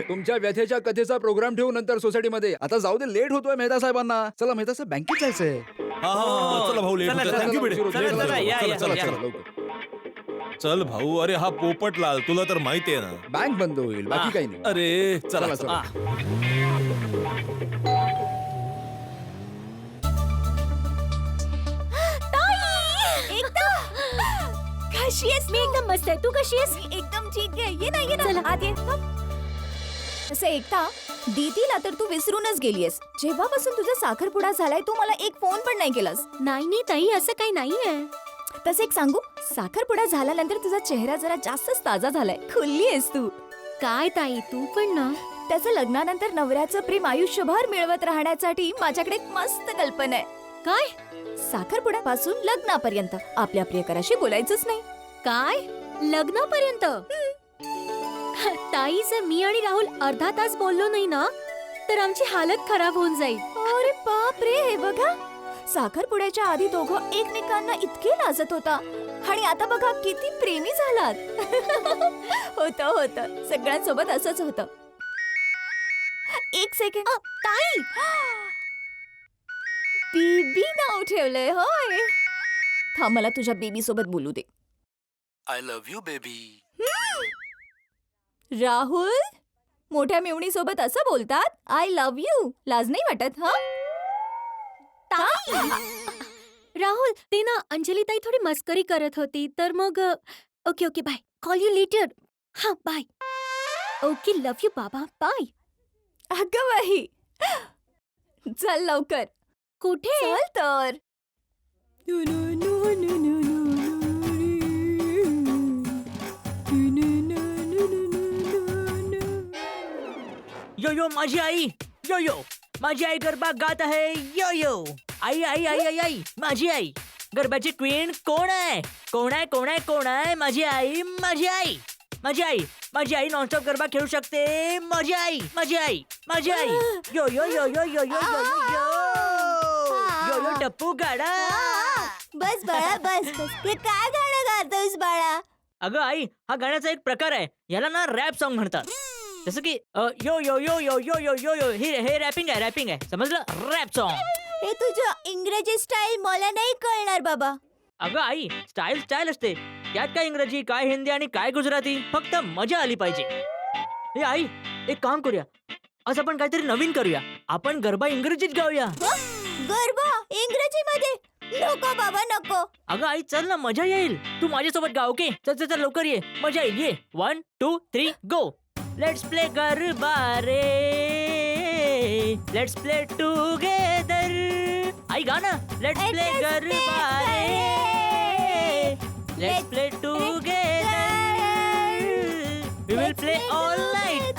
तुमच्या व्यथेच्या कथेचा प्रोग्राम ठेवू नंतर सोसायटीमध्ये. आता जाऊ दे, लेट होतोय मेहता साहेबांना. चला मेहता साहेब, बँकेत जायचंय. हा हा हा, चला भाऊ, लेट चला, होतोय. चला, Thank you, भिडे. चला, चला, चला, या, चला, या, चला, या. चला. लवकर. चल भाऊ, अरे हा पोपटलाल तुला तर माहितीये ना. बँक बंद होईल, बाकी काही नाही. अरे चला चला, चला. कशी आहेस? मी एकदम मस्त आहे. तू कशी आहेस? एकदम ठीक आहे. ये ना ये ना चला. आत ये. तसं एकता दीदीला तर तू विसरूनच गेलीयस. जेव्हापासून तुझा साखरपुडा झालाय तू मला एक फोन पण नाही केलास. नाही ताई, असं काही नाहीये. तसं एक सांगू, साखरपुडा झाल्यानंतर तुझा चेहरा जरा जास्तच ताजा झालाय. खुलली आहेस तू. काय ताई, तू पण ना. त्याचं लग्नानंतर नवऱ्याचं प्रेम आयुष्यभर मिळवत राहण्यासाठी माझ्याकडे एक मस्त कल्पना आहे. काय साखरपुड्यापासून लग्नापर्यंत आपल्या प्रियकराशी बोलायचंच नाही. काय लग्नापर्यंत? ताई, जर मी आणि राहुल अर्धा तास बोललो नाही ना तर आमची हालत खराब होऊन जाईल. अरे बाप रे, हे बघा, साखरपुड्याच्या आधी दोघं एकमेकांना इतके लाजत होता आणि आता बघा किती प्रेमी झालात. होतं होतं, सगळ्यांसोबत असंच होतं. एक सेकंड. ताई, बेबी नाव ठेवलंय होय. थांब, मला तुझ्या बेबी सोबत बोलू दे. I love you baby. Rahul, मोठ्या मेवणी सोबत असं बोलतात? I love you. लाज नाही वाटत? हा राहुल, ते ना अंजली ताई थोडी मस्करी करत होती, तर मग okay okay bye, call you later. हा बाय. ओके, लव्ह यू बाबा, बाय. अगं बाई, चल लवकर. कुठे? चल तर. यो यो माझी आई, यो यो माझी आई गरबा गात आहे. यो यो आई आई आई आई आई माझी आई. गरबाची क्वीन कोण आहे? कोण आहे कोण आहे कोण आहे? माझी आई, माझी आई, माझी आई, माझी आई नॉनस्टॉप गरबा खेळू शकते. माझी आई, माझी आई, माझी आई. यो यो यो यो यो यो यो यो यो यो टप्पू गाडा. बस बाळा, बस बस. हे काय गाणं गातोस बाळा? अगं आई, हा गाण्याचा एक प्रकार आहे. याला ना रॅप सॉन्ग म्हणतात. जसं की यो यो यो यो यो यो यो यो हे रॅपिंग आहे, रॅपिंग आहे, समजलं? Rap song. हे तुझं इंग्रजी स्टाईल मला नाही कळणार बाबा. अगं आई, स्टाईल स्टाईल असते. त्यात काय इंग्रजी, काय हिंदी आणि काय गुजराती, फक्त मजा आली पाहिजे. हे आई, एक काम करूया, आज आपण काहीतरी नवीन करूया. आपण गरबा इंग्रजीत गाऊया. गरबा इंग्रजी मध्ये? नको बाबा नको. अगं आई, चल ना, मजा येईल. तू माझ्यासोबत गाव, ओके? चल चल चल, लवकर ये, मजा येईल. ये 1 2 3 गो. लेट्स प्ले गरबा रे, लेट्स प्ले टुगेदर. आई गा ना. लेट्स प्ले गरबा रे, let's play together. We will play all night.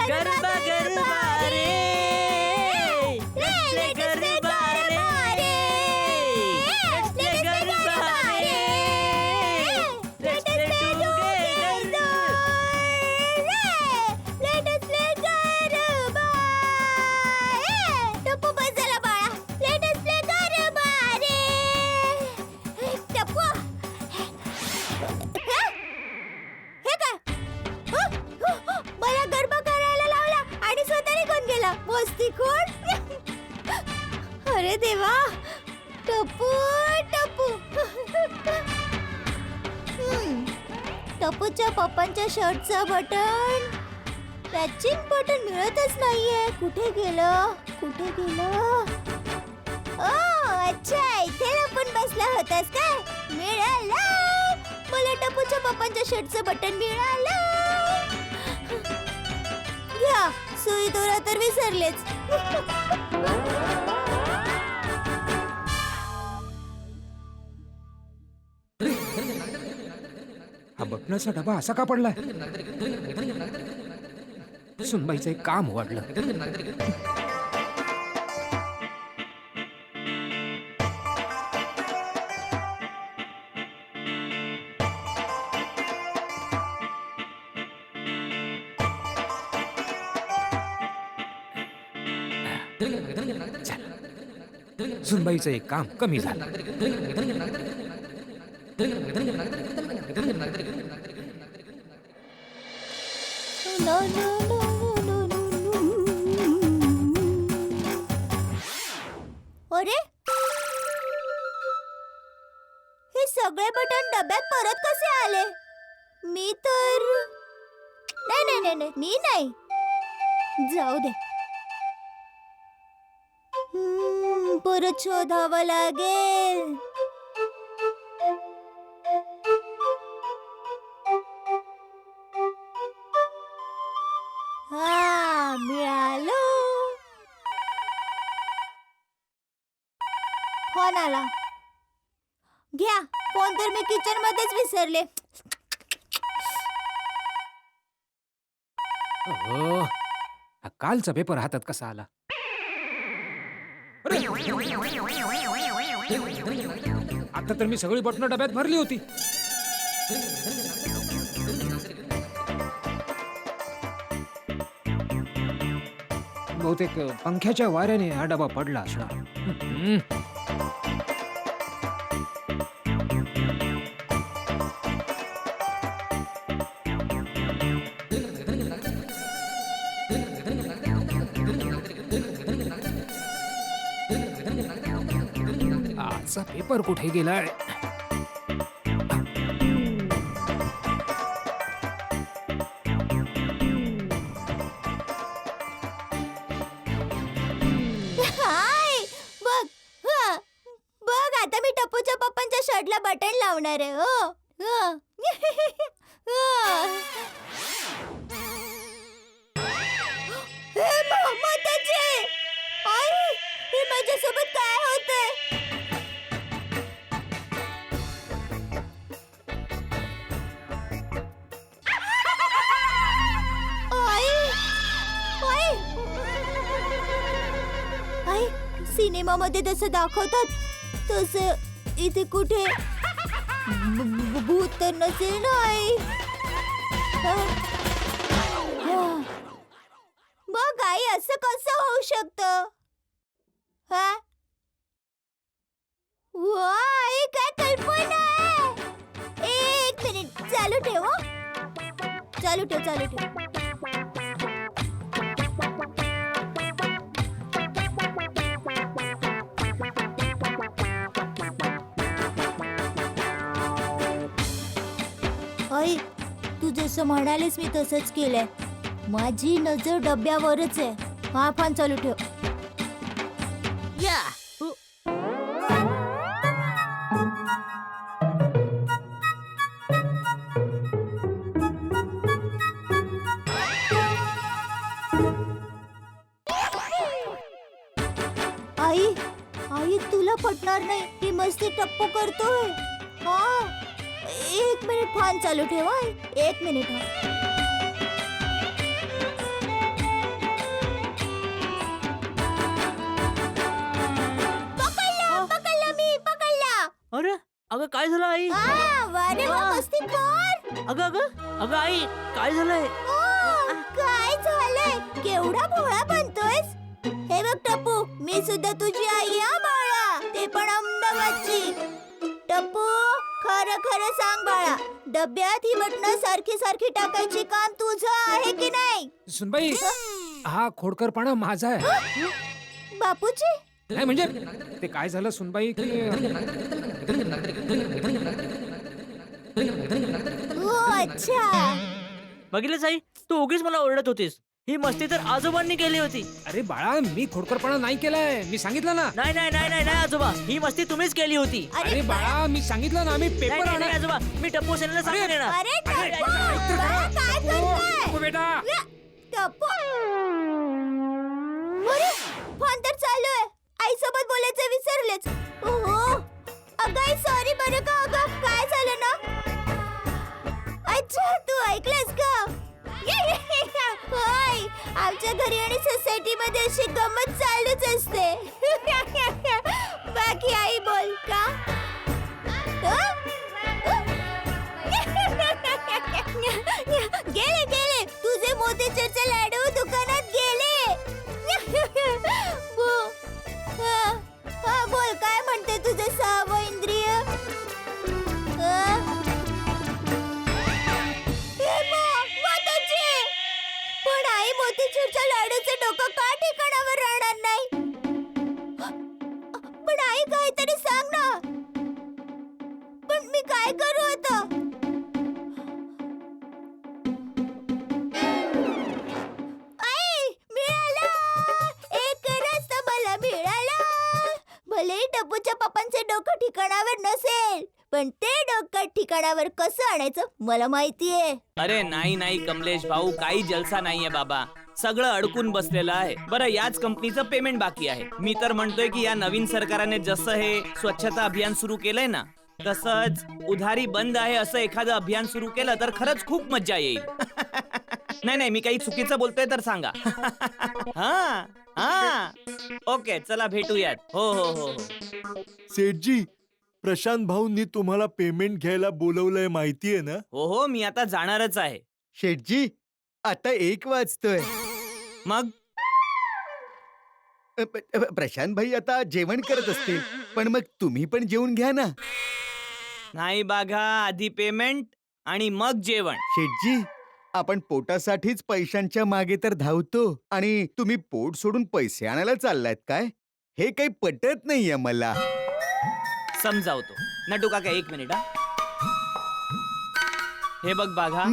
Garba garba रे, लेट्स प्ले गरबा रे, लेट्स प्ले गरबा रे, let's play together. Let us play garba. Tappu बस झाला बाळा. Let us play गरबा रे. टप्पू, हे काय? मला गरबा करायला लावला आणि स्वतः निघून गेला. मस्तीखोर. अरे देवा, टप्पू टप्पू. टप्पूच्या पप्पांच्या शर्टचं बटन, मॅचिंग बटन मिळतच नाहीये. कुठे गेलं, कुठे गेलं? अच्छा, इथे लपून बसला होतास काय? मिळाला. मला टप्पूच्या पप्पा पप्पांच्या शर्टचं बटन मिळालं. घ्या, सुई दोरा तर विसरलेच. हा बटनाचा डबा असा का पडलाय? सुनबाईचं एक काम वाढलं. सुनबाईचं एक काम कमी झालं. No, no, no, no, no, no. अरे, हे सगळे बटन डब्यात परत कसे आले? मी तर नाही नाही नाही नाही, मी नाही. जाऊ दे. परत शोधावं लागेल. हा, मिळालो. फोन आला. घ्या, फोन तर मी किचन मध्येच विसरले. हो, हा कालचा पेपर हातात कसा आला? अरे! आता तर मी सगळी बटणं डब्यात भरली होती. बहुतेक पंख्याच्या वाऱ्याने हा डबा पडला असणार. आजचा पेपर कुठे गेलाय? हाय, बघ. हा, बघ, आता मी टप्पूच्या पप्पांच्या शर्टला बटन लावणार आहे. हो, हो. हे मोहम्मदचे. आई, हे माझ्यासोबत काय होतंय? आई, सिनेमामध्ये जसं दाखवतात तसं इथे कुठे भूत तर नसेल ना आई? मग आई असं कसं होऊ शकतं? हा, वा, आई काय कल्पना आहे. एक मिनिट, चालू ठेव. चालू ठेव, चालू ठेव. आई, तू जसं म्हणालीस मी तसंच केलंय. माझी नजर डब्यावरच आहे. हा, फोन चालू ठेव. या आई, आई तुला पटणार नाही, ही मस्ती टप्पू करतोय. हा, एक मिनिट, फोन चालू ठेव. आई, एक मिनिट. हा, पकडला मी, पकडला. अरे अगं काय झालं आई? हा, वारे वा, मस्ती कर. अगं अगं अगं आई काय झालंय? काय झालंय? केवढा भोळा बनतोयस. हे बघ टप्पू, मी सुद्धा तुझी आई आहे बाळा, ते पण अहमदाबादची. टप्पू, खरं खरं सांग बाळा, डब्यात ही बटणं सारखी सारखी टाकायची काम तुझं आहे की नाही? सुनबाई, हा खोडकरपणा माझा आहे. बापूजी, नाही म्हणजे ते काय झालं सुनबाई की हो, अच्छा. बघितलंच आई, तू उगीच मला ओरडत होतीस. ही मस्ती तर आजोबांनी केली होती. अरे बाळा, मी खोडकरपणा नाही केलाय, मी सांगितलं ना. नाही नाही नाही नाही नाही आजोबा, ही मस्ती तुम्हीच केली होती. अरे बाळा, मी सांगितलं ना, मी नाही, पेपर नाही, नाही, आणा. आजोबा, मी टप्पू सेनेला सांगून येणार. अरे अरे, टप्पू, ऐक तर बाळा, काय करताय? टप्पू बेटा. टप्पू. अरे, फोन तर चालू आहे. आईसोबत बोलायचं विसरलेच. ओहो. अगं आई, सॉरी बरं का. अगं काय झालं ना? अच्छा, तू ऐकलंस का? होय, आमच्या घरी आणि सोसायटी मध्ये अशी गंमत चालूच असते. बाकी आई बोल का? गेले गेले तुझे मोतीचूरचे लाडू दुकानात गेले. हा बोल, काय म्हणते तुझं सहावं इंद्रिय? पण आई, मोतीचूरच्या लाडूचं डोकं का ठिकाणावर राहणार नाही? पण आई, काहीतरी सांग ना. पण मी काय करू आता? आई, मिळाला! एक रस्ता मला मिळाला. भलेही टप्पूच्या पप्पांचे डोकं ठिकाणावर नसेल, पण ते डोकं ठिकाणावर कसं आणायचं मला माहितीये. अरे नाही नाही कमलेश भाऊ, काही जलसा नाहीये बाबा. सगळं अडकून बसलेलं आहे. बरं, याच कंपनीचं पेमेंट बाकी आहे. मी तर म्हणतोय की या नवीन सरकारने जसं हे स्वच्छता अभियान सुरू केलंय ना, तसंच उधारी बंद आहे असं एखादं अभियान सुरू केलं तर खरंच खूप मज्जा येईल. नाही नाही, मी काही चुकीचं बोलतोय तर सांगा. हा हा, ओके, चला भेटूयात. हो हो हो हो. सेठजी, प्रशांत भाऊंनी तुम्हाला पेमेंट घ्यायला बोलवलंय माहितीये ना? हो हो, मी आता जाणारच आहे. शेठजी, आता 1 वाजतोय. मग प्रशांत भाई आता जेवण करत असतील, पण मग तुम्ही पण जेवून घ्या ना. नाही बाघा, आधी पेमेंट आणि मग जेवण. शेठजी, आपण पोटासाठीच पैशांच्या मागे तर धावतो आणि तुम्ही पोट सोडून पैसे आणायला चाललायत काय? हे काही पटत नाहीये मला. समजावतो. नटू काका, 1 मिनिट हा. हे बघ बाघा,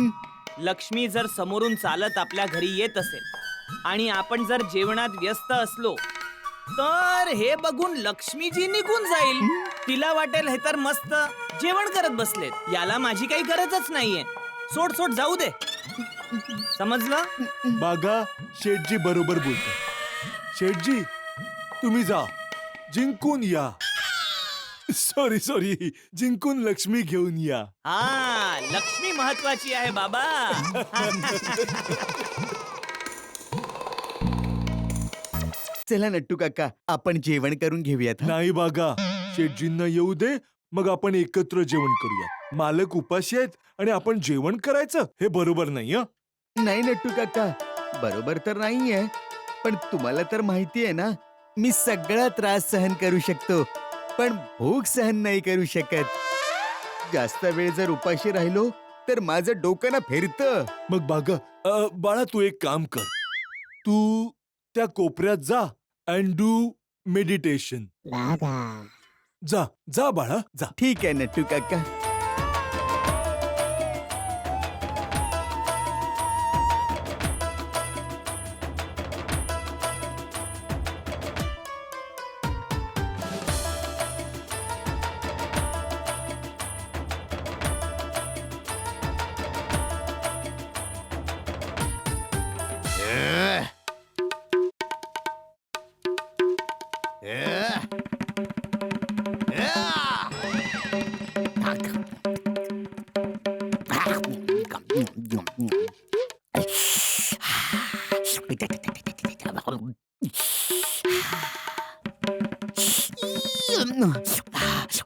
लक्ष्मी जर समोरून चालत आपल्या घरी येत असेल आणि आपण जर जेवणात व्यस्त असलो तर हे बघून लक्ष्मीजी निघून जाईल. तिला वाटेल हे तर मस्त जेवण करत बसलेत, याला माझी काही गरजच नाहीये. सोड सोड, जाऊ दे. समजलं? बागा, शेठजी बरोबर बोलतात. शेठजी, तुम्ही जा, जिंकून या. सॉरी सॉरी, जिंकून लक्ष्मी घेऊन या. हा, लक्ष्मी महत्वाची आहे बाबा. चला नट्टू काका, आपण जेवण करून घेऊयात. हं? नाही बागा, शेठजींना येऊ दे, मग आपण एकत्र जेवण करूया. मालक उपाशी आहेत आणि आपण जेवण करायचं हे बरोबर नाही. नाही नट्टू काका, बरोबर तर नाहीये, पण तुम्हाला तर माहितीये ना, मी सगळा त्रास सहन करू शकतो, पण भूक सहन नाही करू शकत. जास्त वेळ जर उपाशी राहिलो तर माझं डोकं ना फिरतं. मग बागा, बाळा तू एक काम कर, तू त्या कोपऱ्यात जा अँड डू मेडिटेशन. जा जा बाळा, जा. ठीक आहे नट्टू काका.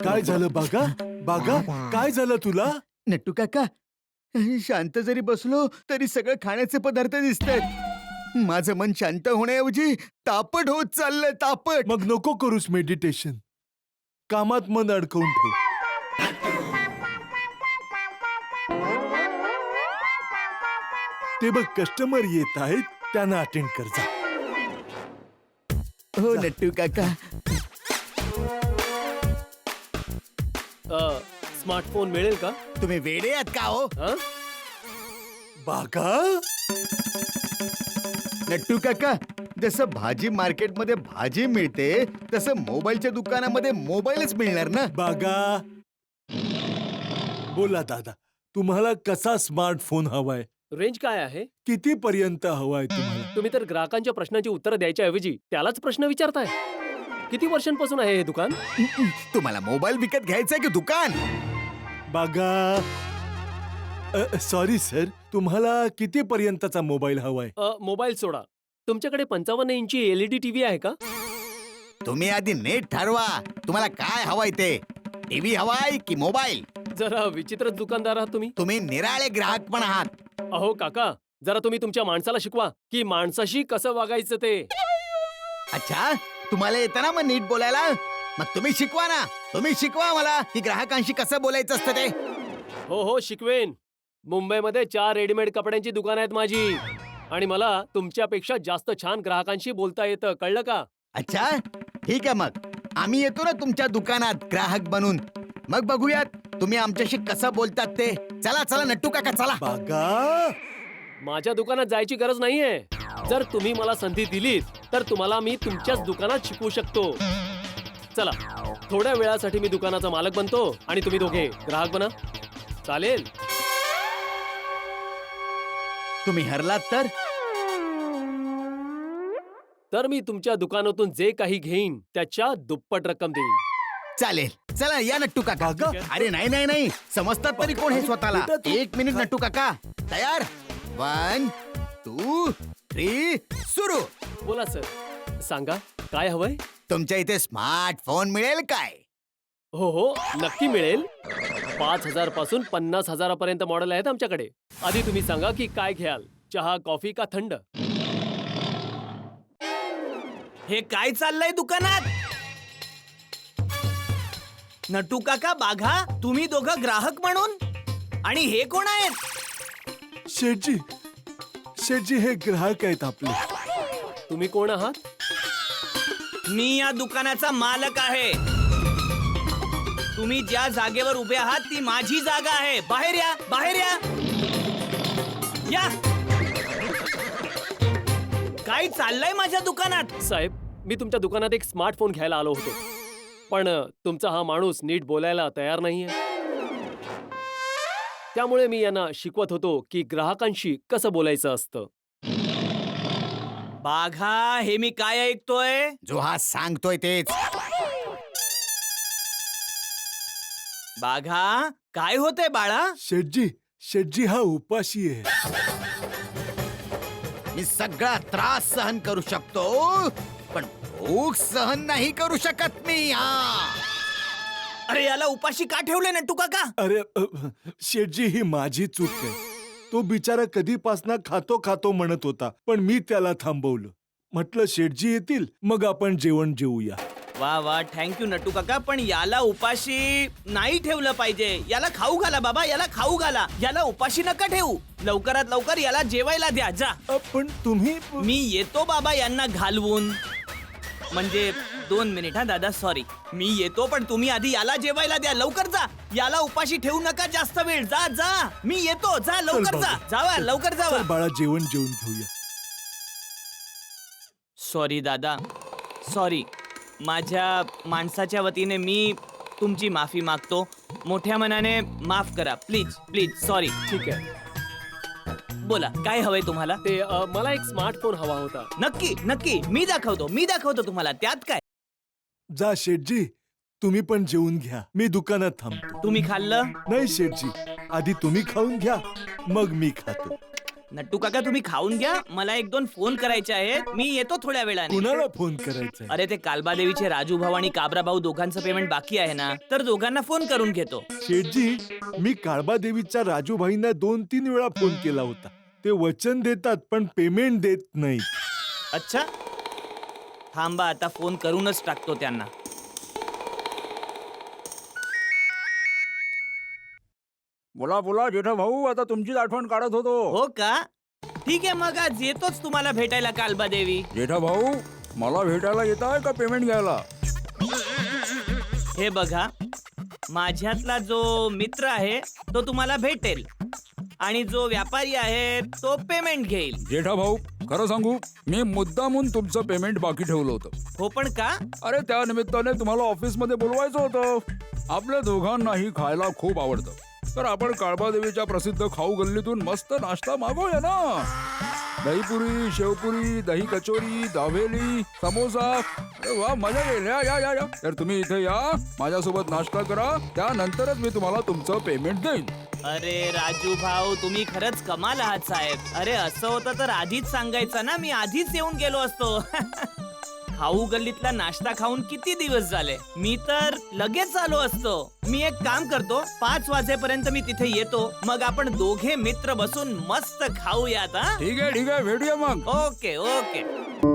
काय झालं बागा? बागा, काय झालं तुला? नट्टू काका, शांत जरी बसलो तरी सगळं खाण्याचे पदार्थ दिसतात. माझं मन शांत होण्याऐवजी तापट होत चाललंय, तापट. मग नको करूस मेडिटेशन, कामात मन अडकवून ठेव. ते बघ, कस्टमर येत आहेत, त्यांना अटेंड कर जा. हो नट्टू काका. स्मार्टफोन मिळेल का? तुम्ही वेडे आहात का हो? हं? बागा, नट्टू काका, जसं भाजी मार्केटमध्ये भाजी मिळते तसं मोबाईलच्या दुकानामध्ये मोबाईलच मिळणार ना. बागा, बोला दादा, तुम्हाला कसा स्मार्टफोन हवाय? रेंज काय आहे? किती पर्यंत हवाय तुम्हाला? तुम्ही तर ग्राहकांच्या प्रश्नांची उत्तरं द्यायच्या ऐवजी त्यालाच प्रश्न विचारताय. किती वर्षांपासून आहे हे दुकान? तुम्हाला मोबाईल विकत घ्यायचंय की दुकान? बागा, सॉरी सर, तुम्हाला किती पर्यंतचा मोबाईल हवाय? मोबाईल सोडा. तुमच्याकडे 55 इंची LED टीव्ही आहे का? तुम्ही आधी नेट ठरवा, तुम्हाला काय हवाय ते. टीव्ही हवाय की मोबाईल? जरा विचित्रच दुकानदार आहात तुम्ही. तुम्ही निराळे ग्राहक पण आहात. अहो काका, जरा तुम्ही तुमच्या माणसाला शिकवा की माणसाशी कसं वागायचं ते. अच्छा, तुम्हाला येतं ना मग नीट बोलायला? मग तुम्ही शिकवा ना. तुम्ही शिकवा मला की ग्राहकांशी कसं बोलायचं असतं ते. हो शिकवेन. मुंबईमध्ये 4 रेडीमेड कपड्यांची दुकान आहेत माझी आणि मला तुमच्यापेक्षा जास्त छान ग्राहकांशी बोलता येतं, कळलं का? अच्छा, ठीक आहे. मग आम्ही येतो ना तुमच्या दुकानात ग्राहक बनून. मग बघूयात तुम्ही आमच्याशी कसं बोलतात ते. चला चला नट्टू काका, चला. बागा, माझ्या दुकानात जायची गरज नाहीये. जर तुम्ही मला संधी दिलीत तर तुम्हाला मी तुमच्याच दुकानात शिकवू शकतो. चला, थोड्या वेळासाठी मी दुकानाचा मालक बनतो आणि तुम्ही दोघे ग्राहक बना. चालेल? तुम्ही हरलात तर मी तुमच्या दुकानातून जे काही घेईन त्याच्या दुप्पट रक्कम देईन. चालेल. चला या नट्टू काका. बागा. अरे नाही नाही नाही, समजतात तरी कोण हे स्वतःला. बेटा, तू- 1 मिनिट नट्टू काका. तयार? 1 2 3 सुरू. बोला सर, सांगा काय हवंय? तुमच्या इथे स्मार्टफोन मिळेल काय? हो नक्की मिळेल. 5,000 पासून 50,000 पर्यंत मॉडेल आहेत आमच्याकडे. आधी तुम्ही सांगा की काय घ्याल, चहा, कॉफी का थंड? हे काय चाललंय दुकानात? नटू काका, बाघा, तुम्ही दोघं ग्राहक म्हणून? आणि हे कोण आहेत? शेठजी, शेठजी हे ग्राहक आहेत आपले. तुम्ही कोण आहात? मी या दुकानाचा मालक आहे. तुम्ही ज्या जागेवर उभे आहात ती माझी जागा आहे. बाहेर या, बाहेर या. या. काय चाललंय माझ्या दुकानात? साहेब, मी तुमच्या दुकानात एक स्मार्टफोन घ्यायला आलो होतो, पण तुमचा हा माणूस नीट बोलायला तयार नाहीये. त्यामुळे मी यांना शिकवत होतो की ग्राहकांशी कसं बोलायचं असतं. बाघा, हे मी काय ऐकतोय? जो हा सांगतोय तेच. बाघा, काय होतंय बाळा? शेठजी, शेठजी हा उपाशी आहे. मी सगळा त्रास सहन करू शकतो, पण भूक सहन नाही करू शकत मी. अरे याला उपाशी का ठेवले नटू काका? अरे शेठजी, ही माझी चूक आहे. तो बिचारा कधीपासनं खातो खातो म्हणत होता, पण मी त्याला थांबवलं. म्हटलं शेठजी येतील मग आपण जेवण जेवूया. वा वा, थँक्यू नटू काका. पण याला उपाशी नाही ठेवलं पाहिजे. याला खाऊ घाला बाबा, याला खाऊ घाला. याला उपाशी नका ठेवू. लवकरात लवकर याला जेवायला द्या. जा. पण तुम्ही मी येतो बाबा यांना घालवून. म्हणजे 2 मिनिट हा दादा, सॉरी. मी येतो, पण तुम्ही आधी याला जेवायला द्या. लवकर जा. याला उपाशी ठेवू नका जास्त वेळ. जा जा, मी येतो. जा लवकर, जा. जावा लवकर, जावा. चल बाळा, जेवण जेवून घेऊया. सॉरी दादा, सॉरी. माझ्या माणसाच्या वतीने मी तुमची माफी मागतो. मोठ्या मनाने माफ करा, प्लीज प्लीज. सॉरी. ठीक आहे. बोला, काय हवंय तुम्हाला? ते मला एक स्मार्टफोन हवा होता. नक्की नक्की, मी दाखवतो तुम्हाला. त्यात काय? जा शेठजी, तुम्ही पण जेवून घ्या. मी दुकानात थांबतो. तुम्ही खाल्लं? नाही शेठजी, आधी तुम्ही खाऊन घ्या, मग मी खातो. नट्टू काका, तुम्ही खाऊन घ्या. मला 1-2 फोन करायचे आहेत. मी येतो थोड्या वेळाने. कुणाला फोन करायचा? अरे ते कालबादेवीचे राजू भाऊ आणि काबरा भाऊ दोघांचं पेमेंट बाकी आहे ना, तर दोघांना फोन करून घेतो. शेठजी, मी काळबादेवीच्या राजूभाईंना 2-3 वेळा फोन केला होता. ते वचन देतात पण पेमेंट देत नाही. अच्छा, थांबा, आता फोन करूनच टाकतो त्यांना. बोला बोला जेठा भाऊ, आता तुमचीच आठवण काढत होतो. हो का? ठीक आहे, मग आज येतोच तुम्हाला भेटायला कालबादेवी. जेठा भाऊ, मला भेटायला येत आहे का पेमेंट घ्यायला? हे बघा, माझ्यातला जो मित्र आहे तो तुम्हाला भेटेल आणि जो व्यापारी आहे तो पेमेंट घेईल. जेठा भाऊ, खरं सांगू मी मुद्दामून तुमचं पेमेंट बाकी ठेवलं होतं. हो पण का? अरे त्या निमित्ताने तुम्हाला ऑफिस मध्ये बोलवायचं होतं. आपल्या दोघांनाही खायला खूप आवडतं, तर आपण काळबादेवीच्या प्रसिद्ध खाऊ गल्लीतून मस्त नाश्ता मागवूया ना. दहीपुरी, शेवपुरी, दही कचोरी, दाबेली, समोसा. अरे वा, मजा येईल. या या या या. तर तुम्ही इथे या, माझ्यासोबत नाश्ता करा, त्यानंतरच मी तुम्हाला तुमचं पेमेंट देईन. अरे राजू भाऊ, तुम्ही खरंच कमाल आहात साहेब. अरे असं होतं तर आधीच सांगायचं ना, मी आधीच येऊन गेलो असतो. खाऊ गल्लीतला नाश्ता खाऊन किती दिवस झाले, मी तर लगेच आलो असतो. मी एक काम करतो, 5 वाजेपर्यंत मी तिथे येतो, मग आपण दोघे मित्र बसून मस्त खाऊयात. हा ठीक आहे, भेटूया मग. Okay okay.